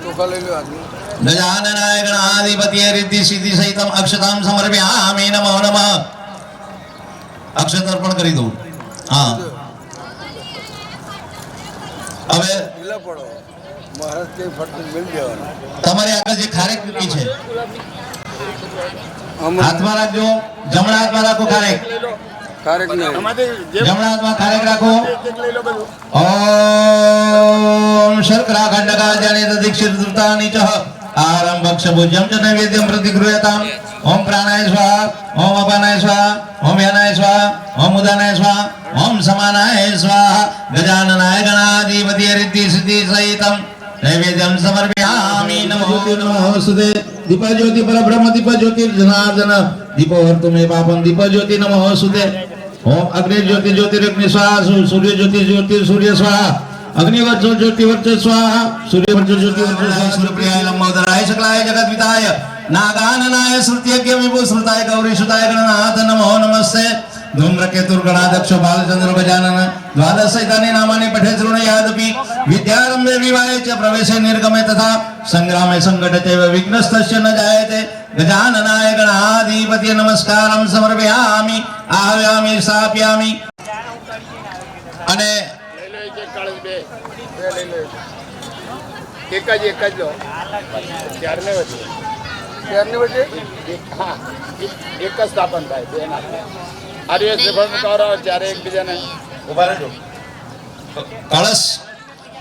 ચોખા લઈ લો આદમી. ગજાનનાય ગણાધિપત્ય રિદ્ધિ સિદ્ધિ સહિતમ અક્ષતામ સમર્પયામિ નમો નમઃ. અક્ષત અર્પણ કરી દઉં. હા હવે ઢીલા પડો મહારાજ કે ફટ મિલ દેવાના. તમારી આગળ જે ખારેક મૂકી છે આમ હાથમાં રાખજો. જમણા હાથમાં રાખો ખારેક. ખારેક નહીં જમણા હાથમાં ખારેક રાખો. ઓમ શર્કરા ખંડકાચાર્ય દીક્ષિત ધૃતાની ચહ આરંભક્ષ ભુજ્યમ ચ નૈવેદ્યમ પ્રતિગૃહ્યતામ. ઓમ પ્રાણાય સ્વાહા ઓમ અપાનાય સ્વાહા ઓમ યાનાય સ્વાહા ઓમ ઉદાનાય સ્વાહા ઓમ સમાનાય સ્વાહા. ગજાનનાય ગણાધિપતિ રિદ્ધિ સિદ્ધિ સહિતમ નૈવેદ્યમ સમર્પયામિ નમો નમઃ. દીપ જ્યોતિ પરબ્રહ્મ દીપ જ્યોતિ જનાર્દન દીપો હર્તુ મે પાપમ દીપ જ્યોતિ નમઃ સુતે. ઓમ અગ્નિ જ્યોતિ જ્યોતિરગ્નિ સ્વાહા સૂર્ય જ્યોતિ જ્યોતિ સૂર્ય સ્વાહા અગ્નિવર્ચ જ્યોતિ વર્ચ સ્વાહા સૂર્યવર્ચ જ્યોતિ વર્ચ સ્વાહા. સૂર્યપ્રિયાય લંબોદરાય શકલાય જગદ્વિતાય નાગાનનાય શ્રુત્યજ્ઞ વિભુ શ્રુતાય ગૌરી સુતાય ગણનાથ નમો નમસ્તે. ધૂમ્રકેતુર્ગણાધક્ષ બાલચંદ્ર ગજાનન દ્વાદશૈતાની નામાની પઠે શૃણુયાદપી વિદ્યારંભે વિવાહે ચ પ્રવેશે નિર્ગમે તથા સંગ્રામે સંઘટતે વિઘ્નસ્તસ્ય ન જાયતે. ગજાનનાય ગણાધિપત્ય નમસ્કારમ સમર્પયામિ આહ્યામિ સ્થાપ્યામિ. અને એક જ લો ત્યારને વચ્ચે ત્યારની વચ્ચે હા એક જ સ્થાપન થાય બે ના આર્ય શ્રીફળ કરો ત્યારે એકબીજાને ઉભા રહેજો. કળશ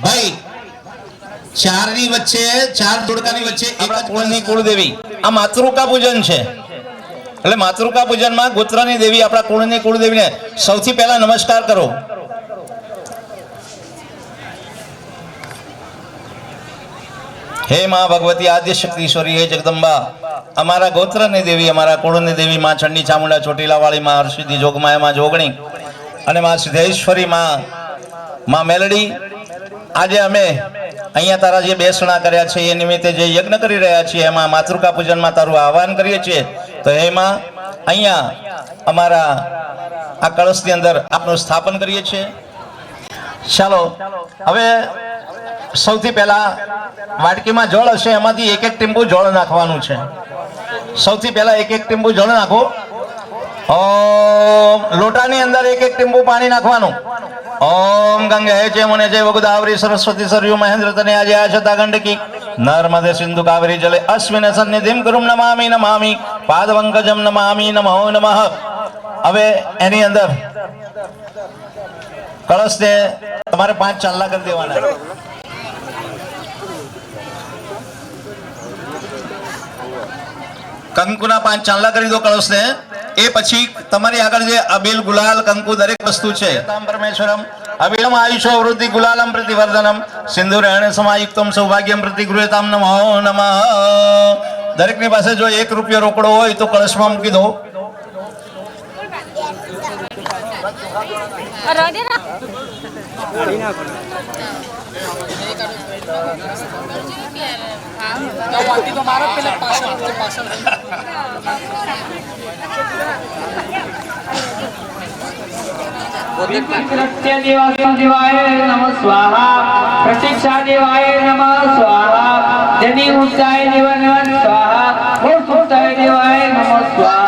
ભાઈ ચારની વચ્ચે ચાર જોડકાની વચ્ચે એક જ કુળની કુળદેવી. આ માતૃકા પૂજન છે. એટલે માતૃકા પૂજનમાં ગોત્રની દેવી આપણા કુળની કુળદેવીને સૌથી પહેલા નમસ્કાર કરો. હે માં ભગવતી આદ્ય શક્તિશ્વરી હે જગદંબા અમારા ગોત્રની દેવી અમારા કુળની દેવી માં ચંડી ચામુંડા ચોટીલા વાળી માં હરસિદ્ધિ જોગમાયા માં જોગણી અને માં સિદ્ધેશ્વરી માં મેલડી. આજે અમે અહીંયા તારા જે બેસણા કર્યા છે એ નિમિત્તે જે યજ્ઞ કરી રહ્યા છીએ એમાં માતૃકા પૂજનમાં તારું આહવાન કરીએ છીએ. તો એમાં અહીંયા અમારા આ કળશની અંદર આપનું સ્થાપન કરીએ છીએ. ચાલો હવે સૌથી પહેલા વાટકીમાં જળ હશે એમાંથી એક એક ટીમ્બુ જળ નાખવાનું છે. સૌથી પહેલા એક એક ટીમ્બુ જળ નાખો. ઓમ લોટાની અંદર એક એક ટીમ્બુ પાણી નાખવાનું. ઓમ ગંગે જય મુને જય ગોદાવરી સરસ્વતી સરયુ મહેન્દ્ર તને આજે આશતા ગંડકી નર્મદે સિંધુ કાવેરી જલે અસ્મિન સન્નિધિમ ગુરુમ નમામિ નમામિ પાદવંકજમ નમામિ નમો નમઃ. હવે એની અંદર કળશને તમારે 5 ચાંદલા કરી દેવાના. કંકુના 5 ચાંદલા કરી દો કળશને. એ પછી તમારી આગળ જે અબીલ ગુલાલ કંકુ દરેક વસ્તુ છે પરમેશ્વરમ અબીલમ આયુષો વૃદ્ધિ ગુલાલમ પ્રતિવર્ધનમ સિંદુરેણ સમાયુક્તમ સૌભાગ્યમ પ્રતિગૃહ્યતામ નમો નમઃ. દરેકની પાસે જો 1 રૂપિયો રોકડો હોય તો કળશમાં મૂકી દો. कृत्य देवाय नमः स्वाहा प्रतीक्षा देवाय नमः स्वाहा जनी ऊंचाई देव नमः स्वाहा और सुताय देवाय नमः स्वाहा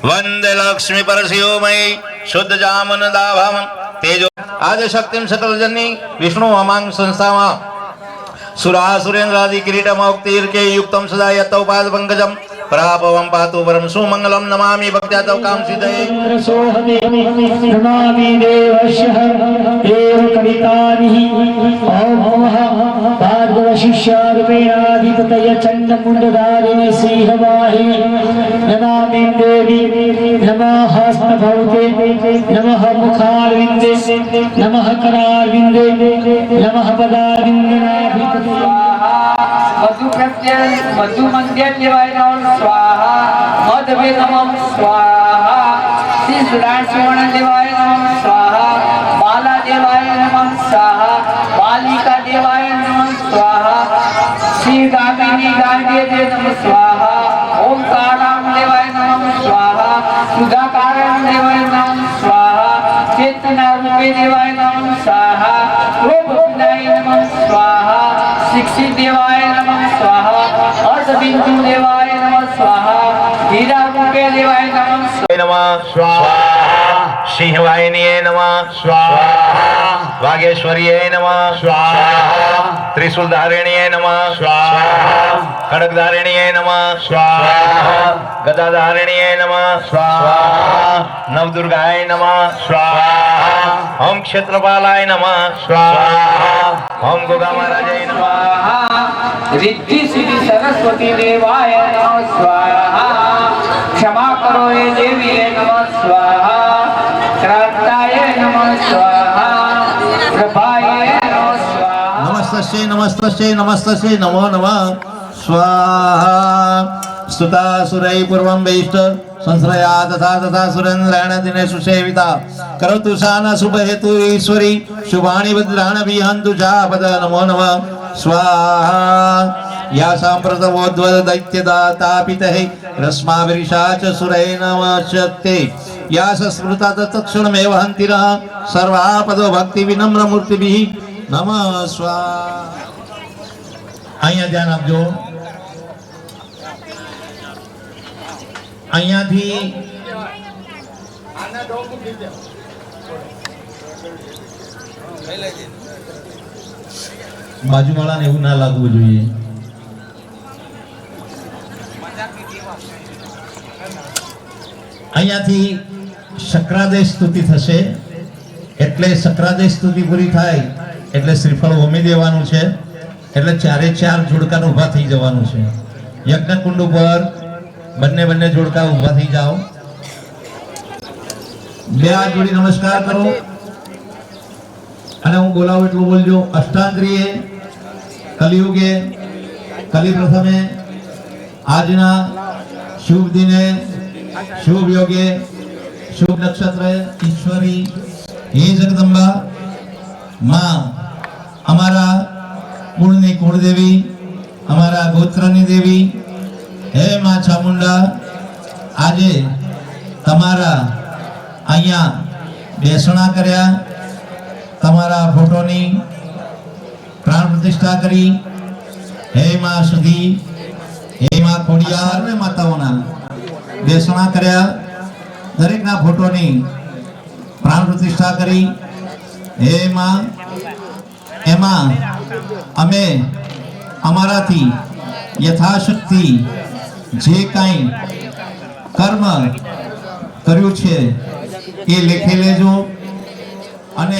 वंदे लक्ष्मी परशिवमयी शुद्ध जामन दाभम तेजो आदि शक्तिम सकल जनी विष्णु अमांग संस्थामा सुरासुरेन्द्रादि किरीटमौक्तिर् के युक्तम सदा यतोपाद पंकजम परापवम पातु परम सुमंगलम नमामि भक्त्या तव काम सिद्धये नमामि देवश्यः देव कवितानिः ओमः भार्गवशिष्यारूपेणाधिपतय चण्डमुण्डधारिणि श्रीहवाहिनि नमामि देवी नमः हस्तभौते नमः मुखारविन्दे नमः करारविन्दे नमः पदारविन्दनाभिपते मधु प्रत्य मधु मंद्य देवाय नमः स्वाहा मधवे नमः स्वाहा श्री सुरासुवर्ण देवाय नमः स्वाहा बाला देवाय नमः स्वाहा बालिका देवाय नमः स्वाहा श्री गामिनी गांधी नमः स्वाहा ओंकाराम देवाय नमः स्वाहा सुधाकारण देवाय नमः स्वाहा चेतना रूपे देवाय नमः स्वाहा रूपनाय नमः स्वाहा शिक्षित देवाय नमः स्वाहा अर्धबिंदु देवाय नमः स्वाहा हीरा रूपे देवाय नमः नमः स्वाहा सिंहवाहिन्ये नमः स्वाहा वागेश्वर्ये नमः स्वाहा त्रिशूलधारिण्ये नमः स्वाहा खड्गधारिण्ये नमः स्वाहा गदाधारिण्ये नमः स्वाहा नवदुर्गाय नमः स्वाहा ओम क्षेत्रपालाय नमः स्वाहा ओम गोगा महाराजाय नमः रिद्धि श्री सरस्वती देवाय नमः स्वाहा क्षमा करो हे देवी नमः स्वाहा क्रांताय नमः स्वाहा प्रभाय नमः स्वाहा नमस्तस्यै नमस्तस्यै नमस्तस्यै नमो नमः स्वाहा स्तुतासुरै पूर्वं वैष्ट संश्रया तथा तथा सुरेन्द्राण दिने सुसेविता करोतु साना शुभहेतु ईश्वरी शुभानि भद्राण विहन्तु चापद नमो नमः स्वाहा या साम्प्रतमोद्वद दैत्यदातापितहे रश्माभिरिषा च सुरै नमस्ते या संस्मृता तत्क्षणमेव हन्ति नः सर्वापदो भक्ति विनम्र मूर्तिभिः नमः स्वाहा અહીંયા ધ્યાન આપજો અહીંયાથી બાજુવાળાને એવું ના લાગવું જોઈએ અહીંયાથી શક્રાદેશ સ્તુતિ થશે એટલે શક્રાદેશ સ્તુતિ પૂરી થાય એટલે શ્રીફળ હોમી દેવાનું છે એટલે ચારે ચાર જોડકાને ઊભા થઈ જવાનું છે યજ્ઞકુંડ ઉપર બંને જોડકા ઊભા થઈ જાઓ બે હાથ જોડી નમસ્કાર કરો અને હું બોલાવું એટલું બોલજો અષ્ટાંગીએ કલિયુગે કલી પ્રથમે આજના શુભ દિને શુભ યોગે શુભ નક્ષત્ર ઈશ્વરી હે જગદંબા માં અમારા કુળની કુળદેવી અમારા ગોત્રની દેવી હે માં ચામુંડા આજે તમારા અહીંયા બેસણા કર્યા તમારા ફોટોની પ્રાણ પ્રતિષ્ઠા કરી હે માં સુધી હે માં ખોડિયાર ને માતાઓના બેસણા કર્યા દરેકના ફોટોની પ્રાણ પ્રતિષ્ઠા કરી હે માં એમાં અમે અમારાથી યથાશક્તિ જે કાંઈ કર્મ કર્યું છે એ લેખી લેજો અને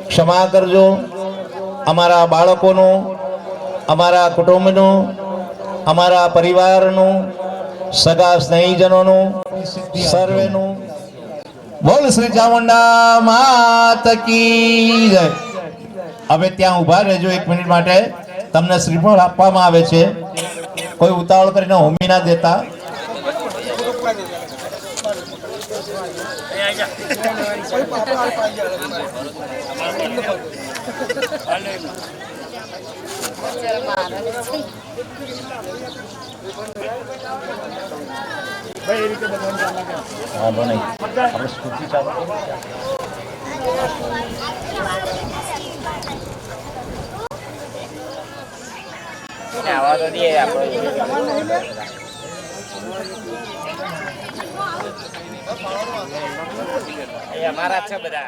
ક્ષમા કરજો અમારા બાળકોનું અમારા કુટુંબનું અમારા પરિવારનું સગા સ્નેહીજનોનું સર્વેનું બોલ શ્રી ચામુંડા માત કી જય. હવે ત્યાં ઊભા રહેજો 1 મિનિટ માટે. તમને શ્રીફળ આપવામાં આવે છે. કોઈ ઉતાવળ કરીને હોમી ના દેતા. વાંધો નહીં, આપણે સ્કૂટી ચાલુ કરીએ. આવા તો દે આપણે અમારા છે બધા.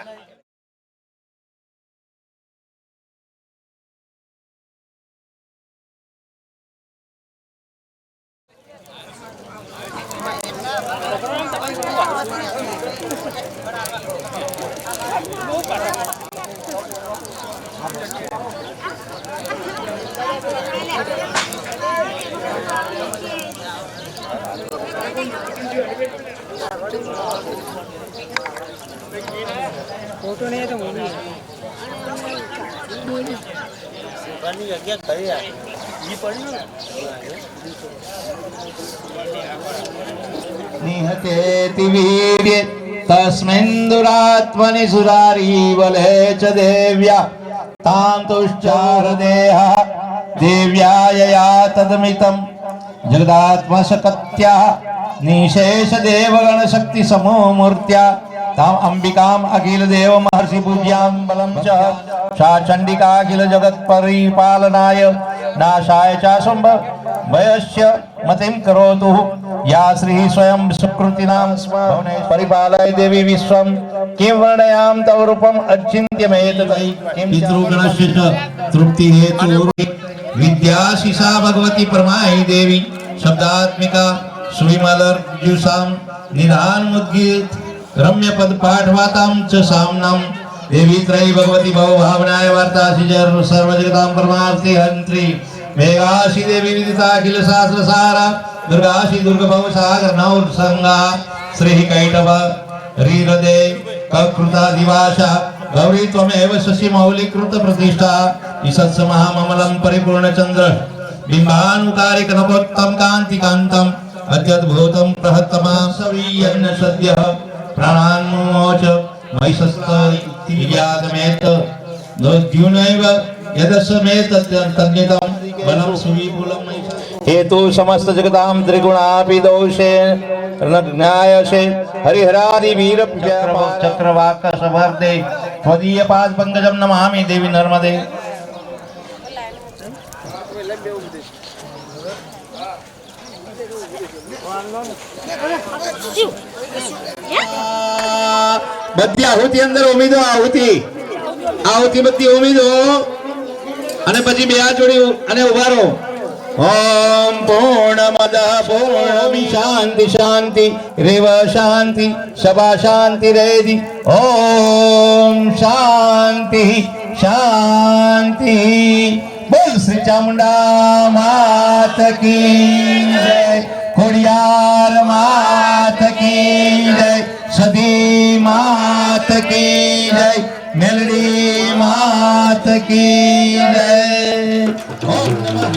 फोटो नहीं है तो मूवी जगह खड़ी है ये पड़ी ना निहतेति वीर्ये तस्मिन् दुरात्मनि सुरारीबले च देव्या तां तुश्चार देहा देव्यायया तदमितं जगदात्मशक्त्या निशेष देवगण शक्ति समो मूर्त्या ताम अंबिकाम अखिल देव महर्षि पूज्याम बलम च सा चंडिका अखिल जगत परिपालनाय नाशाय च शुंभ भयस्य मतिं करोतु या श्री स्वयं सुकृतिनां भवने परिपालय देवी विश्वं किं वर्णयाम तव रूपम अचिन्त्यमेततै पितृगणस्य च तृप्ति हेतु विद्या शिषा भगवती परमाई देवी शब्दात्मिका श्रीमलर्जुषां निधान मुद्गित रम्य पद पाठवातां च साम्नां देवी त्रयी भगवती भव भावनाय वार्ता सिजर सर्व जगतां परमार्थी हंत्री मेघाशी देवी विदिता अखिल शास्त्र सारा दुर्गाशी दुर्ग भव सागर नौर संगा श्री कैटभ रीरदे ककृता दिवाशा गौरी त्वमेव शशि मौलिकृत प्रतिष्ठा ईसत्स महाममलं परिपूर्ण चंद्र बिंबानुकारी कनकोत्तम कांति कांतम अत्यद्भुतं प्रहतमा सवीयन्न सद्यः प्राणान्मोच महिषस्तयादमेत द्युनैव यदस्मेत तन्नितं बलं सुविपुलं हेतु समस्त जगतां त्रिगुणापि दोषे ज्ञायसे हरिहरादि वीर चक्रवाक सभर्दे त्वदीय पाद पंकजं नमामि देवी नर्मदे બધી આહુતિ અંદર ઉમેદો આહુતિ બધી ઉમેદો અને પછી બે હાથ જોડી અને ઉભા રહો. ઓમ પૂર્ણમદ પૂર્ણમિ શાંતિ શાંતિ રેવ શાંતિ સભા શાંતિ રેધિ ઓમ શાંતિ શાંતિ. બોલ શ્રી ચામુંડા માત કી જય, ખોડિયાર માત કી જય, સતી માત કી જય, મેલડી માત કી જય. ઓમ નમઃ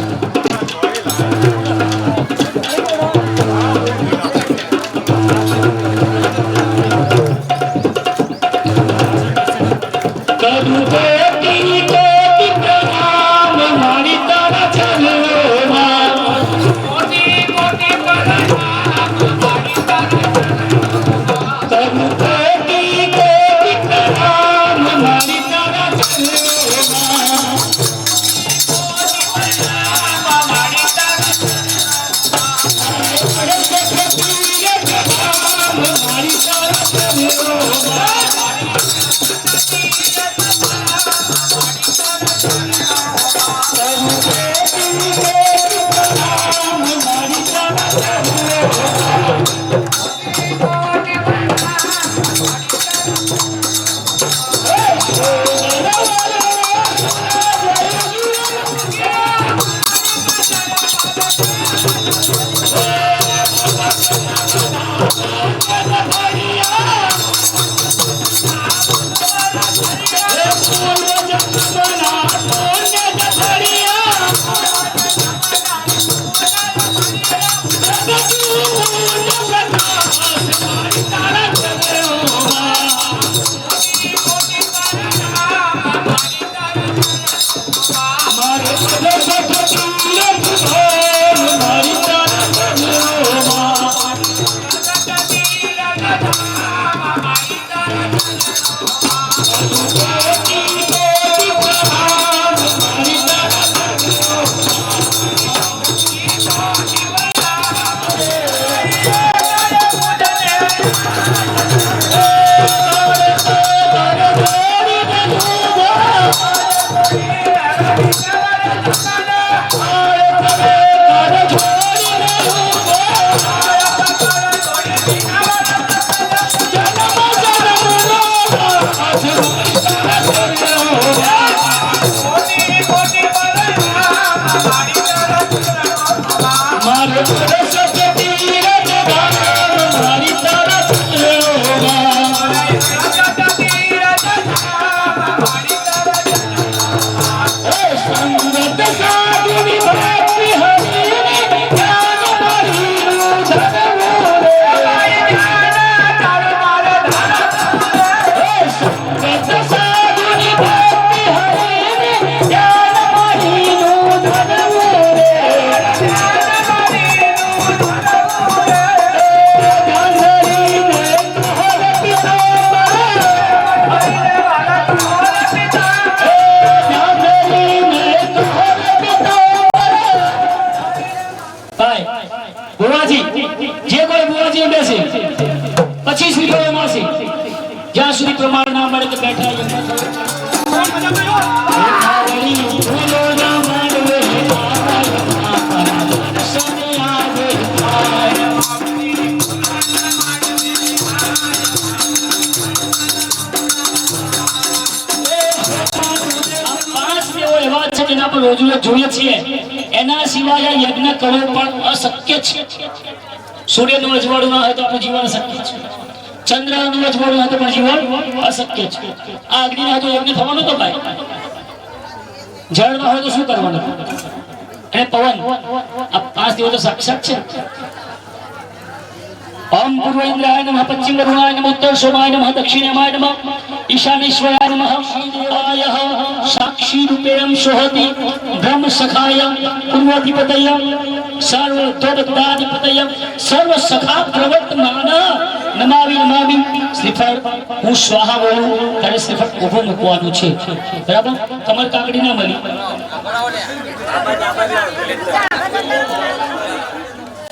જ્યાં સુધી પ્રમાણ ના મળે તો બેઠા જેના પર રોજ જોઈએ છીએ એના સિવાય યજ્ઞ કરવો પણ અશક્ય છે. સૂર્યનું અજવાળું ના હોય તો આપણું જીવન અશક્ય છે. ચંદ્રનું અજવાળું હોય તો પણ જીવન અશક્ય છે. આ અગ્નિ ના તો યજ્ઞ થવાનું તો ભાઈ જળ ના હોય તો શું કરવાનું? અને પવન આ 5 દિવસ તો સાક્ષાત છે. ओम पूर्व इंद्राय नमः पश्चिम वरुणाय नमः उत्तर सोमाय नमः दक्षिणाय नमः ईशानेश्वराय नमः आयः साक्षी रूपेण सोहति ब्रह्म सखाय पूर्वाधिपतय सर्वोत्तरदाधिपतय सर्व सखा प्रवर्तमान नमामि नमामि. શ્રીફળ હું સ્વાહા બોલું ત્યારે શ્રીફળ ઉભો મૂકવાનું છે. બરાબર? કમર કાકડી ના મળી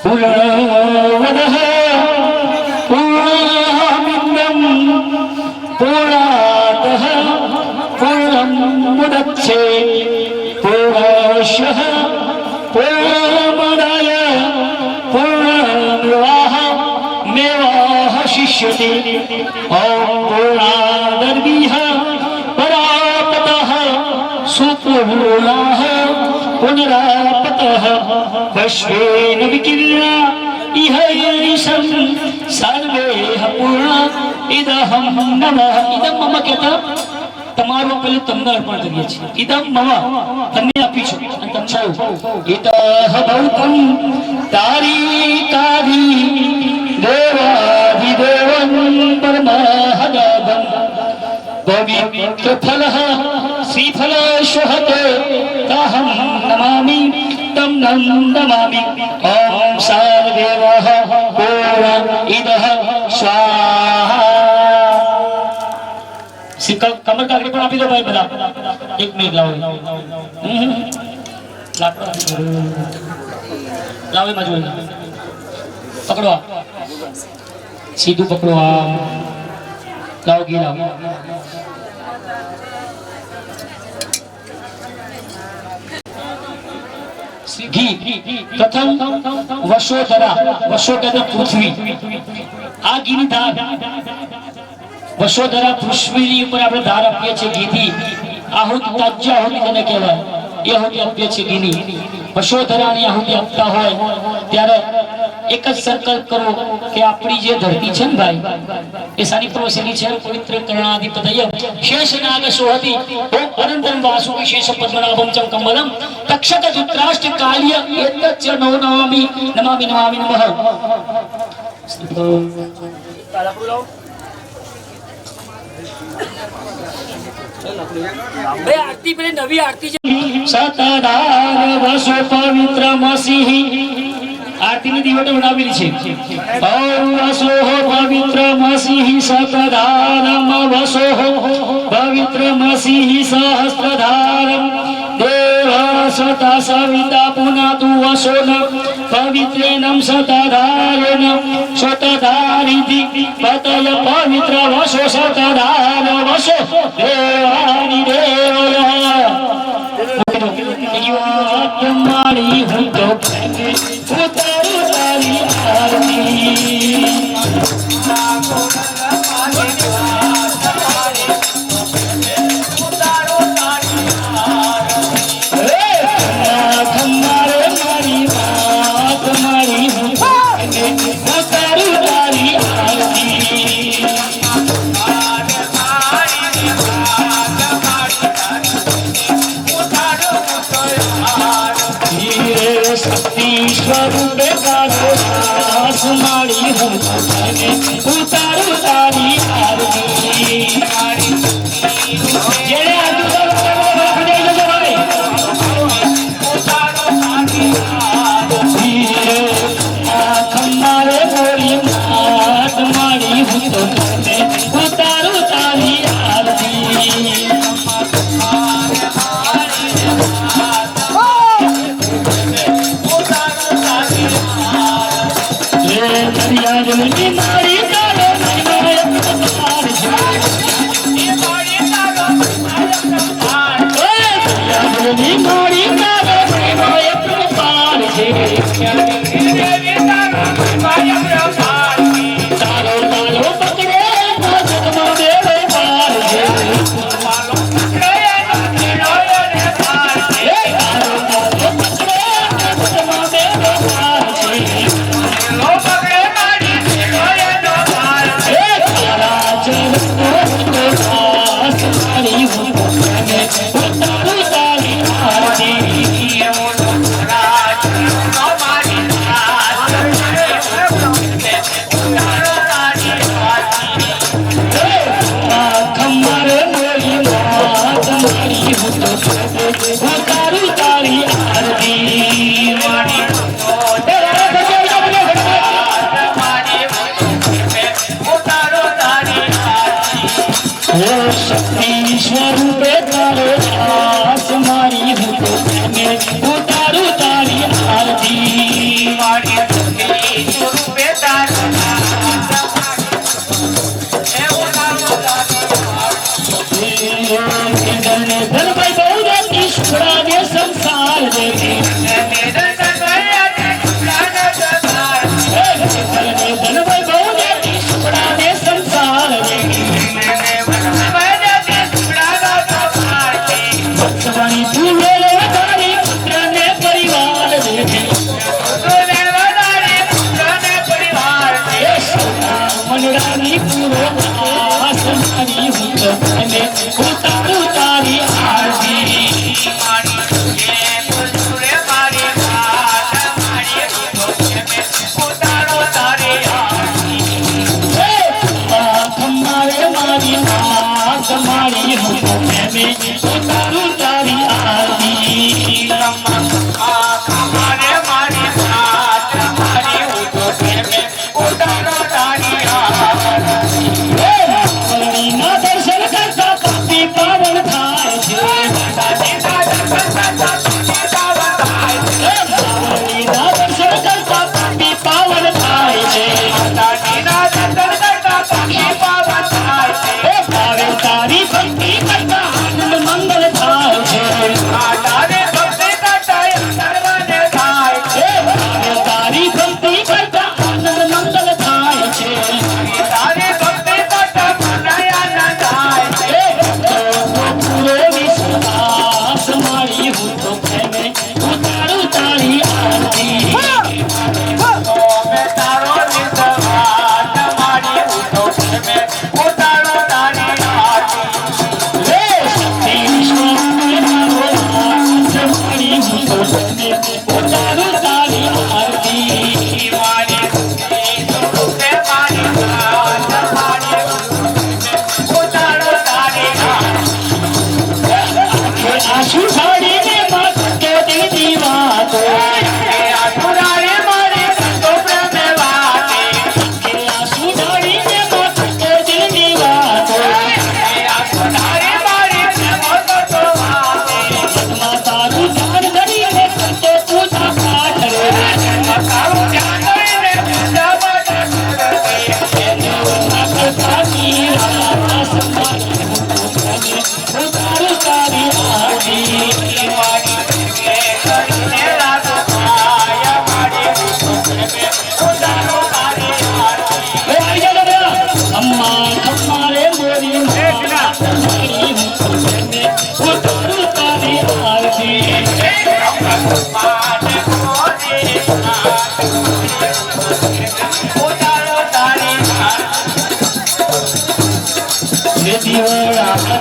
પૂર્ણવદઃ પૂર્ણમિદં પૂર્ણાતઃ પૂર્ણં મુદચ્છેત પૂર્ણસ્યઃ પૂર્ણમાદાય પૂર્ણમેવાવશિષ્યતે. ઓમ પૂર્ણાદર્વીઃ પરાપતઃ સુપૂર્ણાઃ પુનરાપતઃ વશ્વેન વિકીર્ણા ઇહ ઈશં સર્વેઃ પૂર્ણા ઇદહં નમઃ. ઇદં મમ કહેતા તમારું પેલું તમને અર્પણ કરીએ છીએ. ઇદં મમ તમને આપીશું અને તમે સૌ ઇદઃ ભૌતં તારીકાધી દેવાધિદેવં પરમહદં પવિત્ર ફલઃ શ્રીફલ શ્વહતે તહં નમામિ તમ નમામિ. ઓમ સર્વેવઃ પૂર્ણ ઇદઃ સ્વાહા. કમર કાકડી પણ આપી દો ભાઈ બધા. 1 મિનિટ લાવો લાવો એમાં જોઈ પકડો સીધું પકડો. આ લાવો ઘી લાવો. ઘી પ્રથમ વશોધરા. વશોધરા પૃથ્વી. આ ઘીની ધાર વશોધરા પૃથ્વીની ઉપર આપણે ધાર આપીએ છીએ ઘીથી. આહુતિ તાજ્ય આહુતિ તેને કહેવાય. એ આહુતિ આપીએ છીએ ઘીની. વશોધરાની આહુતિ આપતા હોય ત્યારે એક જ સંકલ્પ કરો કે આપણી જે ધરતી છે ને ભાઈ એ સારી પ્રોસેલી છે. પવિત્ર કરણાધિપતય શેષનાગ સોહતિ ઓમ અનંતમ વાસુ વિશેષ પદ્મનાભમ ચમ કમલમ તક્ષક ધૃતરાષ્ટ્ર કાલ્ય એતચ્ચ નો નમામિ નમામિ નમામિ નમઃ. ભાઈ આરતી પેલી નવી આરતી છે. સતદાર વસો પવિત્ર મસીહ આરતી ની દીવટો બનાવેલી છે. ઓમ વસોઃ પવિત્ર મસીહ સતદારમ વસોઃ પવિત્ર મસીહ સહસ્રધારમ દેવ સતા સવિતા પુનાતુ વસોન પવિત્રેણમ સતધારેણ સતધારિતિ પતય પવિત્ર વસો સતધાર વસો દેવાનિ દેવય. મારી હું તો ઉતારું તારી આરતી. મારી વાત મારી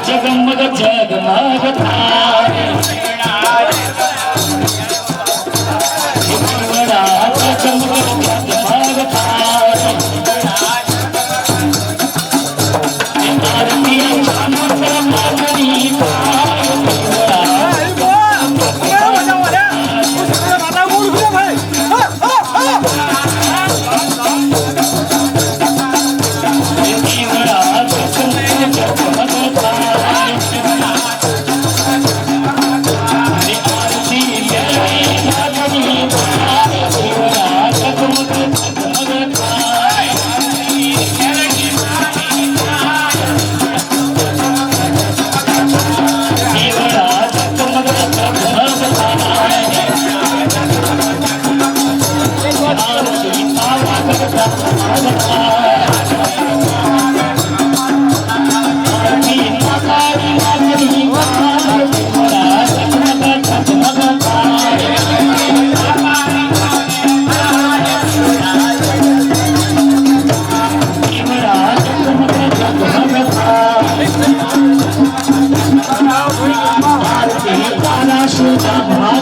जगमग जगमग थारे जगमग जगमग थारे आरती मंत्र मगनी जगमग Thank you.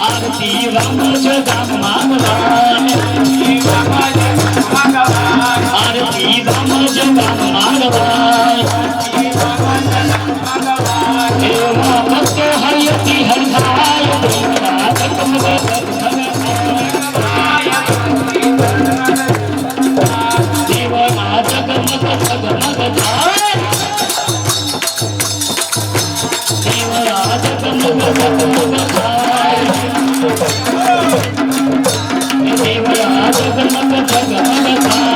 આરતી રામ જગમ માનવાન આરતી રામ જગમ માનવાન એવા ભક્તો હરિયતી હરધાય દેવના જગમગ જગમગ થાય દેવના જગમગ જગમગ થાય દેવના જગમગ જગમગ થાય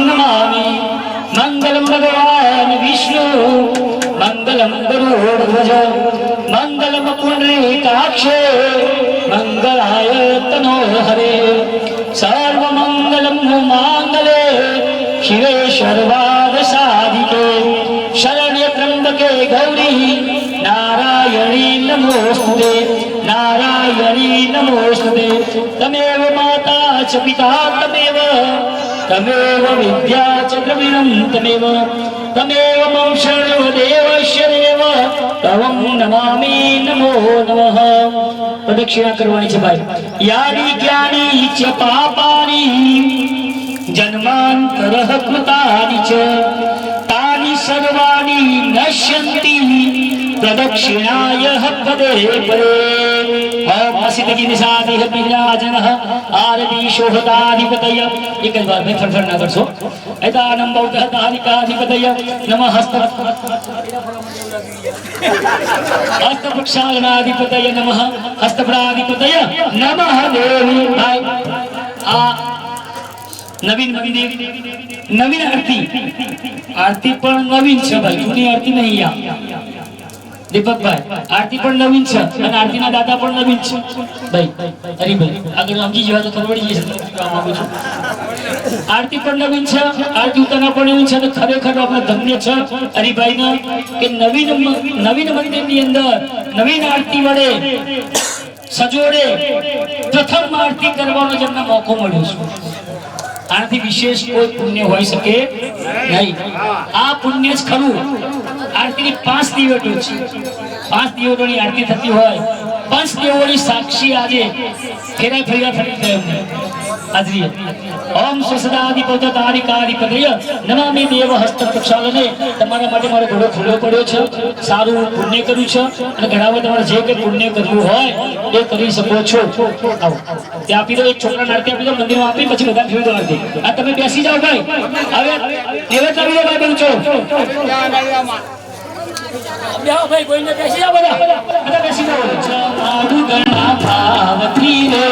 नमामि मंगलम भगवान विष्णु मंगलम गरुड़ध्वज मंगलम पुंडरीकाक्ष मंगलाय तनो हरे सर्व मंगलम मांगले शिवे सर्वाद साधिके शरण्य त्र्यंबके गौरी नारायणी नमोस्तुते नारायणी नमोस्तुते तमेव माता च पिता तमेव विद्या च द्रविणं तमेव मम शरणो देवस्य देव तवं नमामि नमो नमः प्रदक्षिणा करवानी છે ભાઈ यानि ज्ञानी च पापानि जन्मान्तरः कृतानि च तानि सर्वाणि नश्यन्ति प्रदक्षिणाय पदे पदे ओम असितगिरिसादिह विराजनः आरतीशोहताधिपतय एक बार में फरफर ना करसो ऐतानं बौद्धताधिकाधिपतय नमः हस्तप्रक्षालनाधिपतय नमः हस्तप्राधिपतय नमः देवी भाई आ नवीन नवीन आरती पण नवीन છે ભાઈ જૂની આરતી નહીં આ દીપકભાઈ આરતી પણ નવીન છે અને આરતીના દાદા પણ નવીન છે ભાઈ હરીભાઈ આગળ સમજી જવા તો ખબર પડી જશે કહેવા માંગુ છું આરતી પણ નવીન છે આરતી ઉતારવા પણ નવીન છે અને ખરેખર આપણે ધન્ય છે હરીભાઈના કે નવીન મંદિરની અંદર નવીન આરતી વડે સજોડે પ્રથમ આરતી કરવાનો જેમને મોકો મળ્યો છે આનાથી વિશેષ કોઈ પુણ્ય હોઈ શકે નહીં આ પુણ્ય જ ખરું આરતીની 5 દિવસો છે 5 દિવસોની આરતી થતી હોય 5 દેવોની સાક્ષી આજે ફેરા થતી હાજરી ઓમ સ્વસદાધિપતારિકાધિપતય નમામિ દેવ હસ્ત પ્રક્ષાલને તમારા માટે મારો ઘોડો ખુલ્લો પડ્યો છે સારું પુણ્ય કર્યું છે અને ઘણા બધા તમારે જે કંઈ પુણ્ય કરવું હોય એ કરી શકો છો આવો તે આપી દો એક છોકરાને આરતી આપી દો મંદિરમાં આપી પછી બધા ફેરી દો આરતી આ તમે બેસી જાઓ ભાઈ હવે નૈવેદ્ય આપી દો ભાઈ બનજો બેહો ભાઈ કોઈને બેસી જાઓ બધા બેસી જાઓ મારું ગણા ભાવથી રે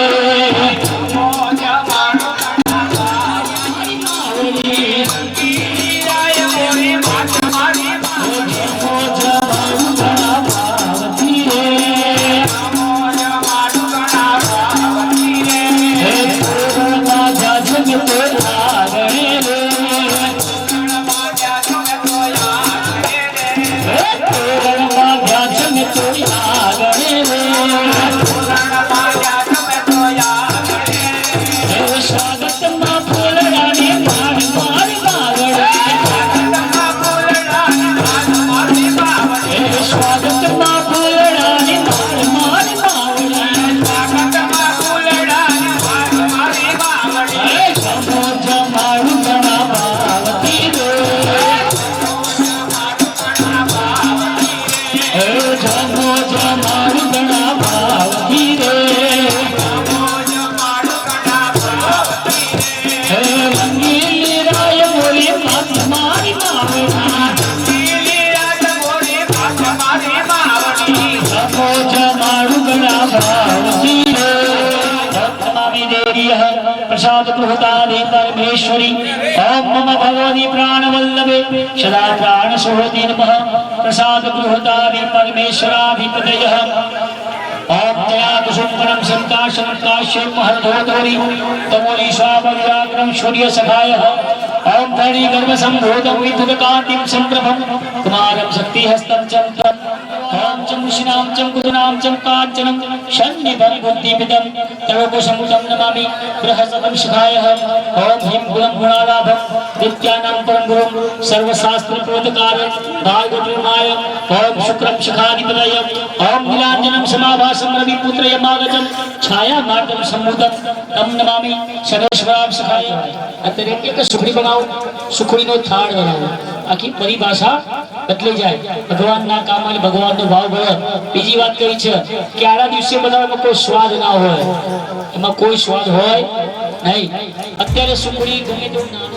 प्रसाद गृहतादि परमेश्वरी ओम मम भगवती प्राणवल्लभे सदा प्राण सोहति नमः प्रसाद गृहतादि परमेश्वराधिपतयः ओम तया कुसुमकरं संकाशं काश्यं महर्धोतरी तमोलीशावव्याघ्रं सूर्य सखायः ओम धरी गर्भ संभोधम विद्युत कांतिम संप्रभम कुमारम शक्ति हस्तम चंद्रम ओम चमुषिनाम चमकुदनाम चमकांचनम शन्निधम बुद्धिविदम तवकोशमुदम नमामि बृहस्पतिम शिखायः ओम हिम गुणम गुणालाभम विद्यानां परम गुरुम सर्वशास्त्र प्रोतकारं भागवतमाय ओम शुक्रम शिखाधिपतयम ओम नीलांजनम समाभासम रविपुत्र यमागजम छाया मार्गम सम्मुदम तम नमामि शनेश्वराम शिखाय અત્યારે એક સુખડી બનાવો સુખડીનો થાળ બનાવો આખી પરિભાષા બદલી જાય ભગવાનના કામ અને ભગવાનનો ભાવ ભળે બીજી વાત કહી છે કે આરા દિવસે બનાવવામાં કોઈ સ્વાદ ના હોય એમાં કોઈ સ્વાદ હોય નહીં અત્યારે સુખડી ગમે તેવું નાનું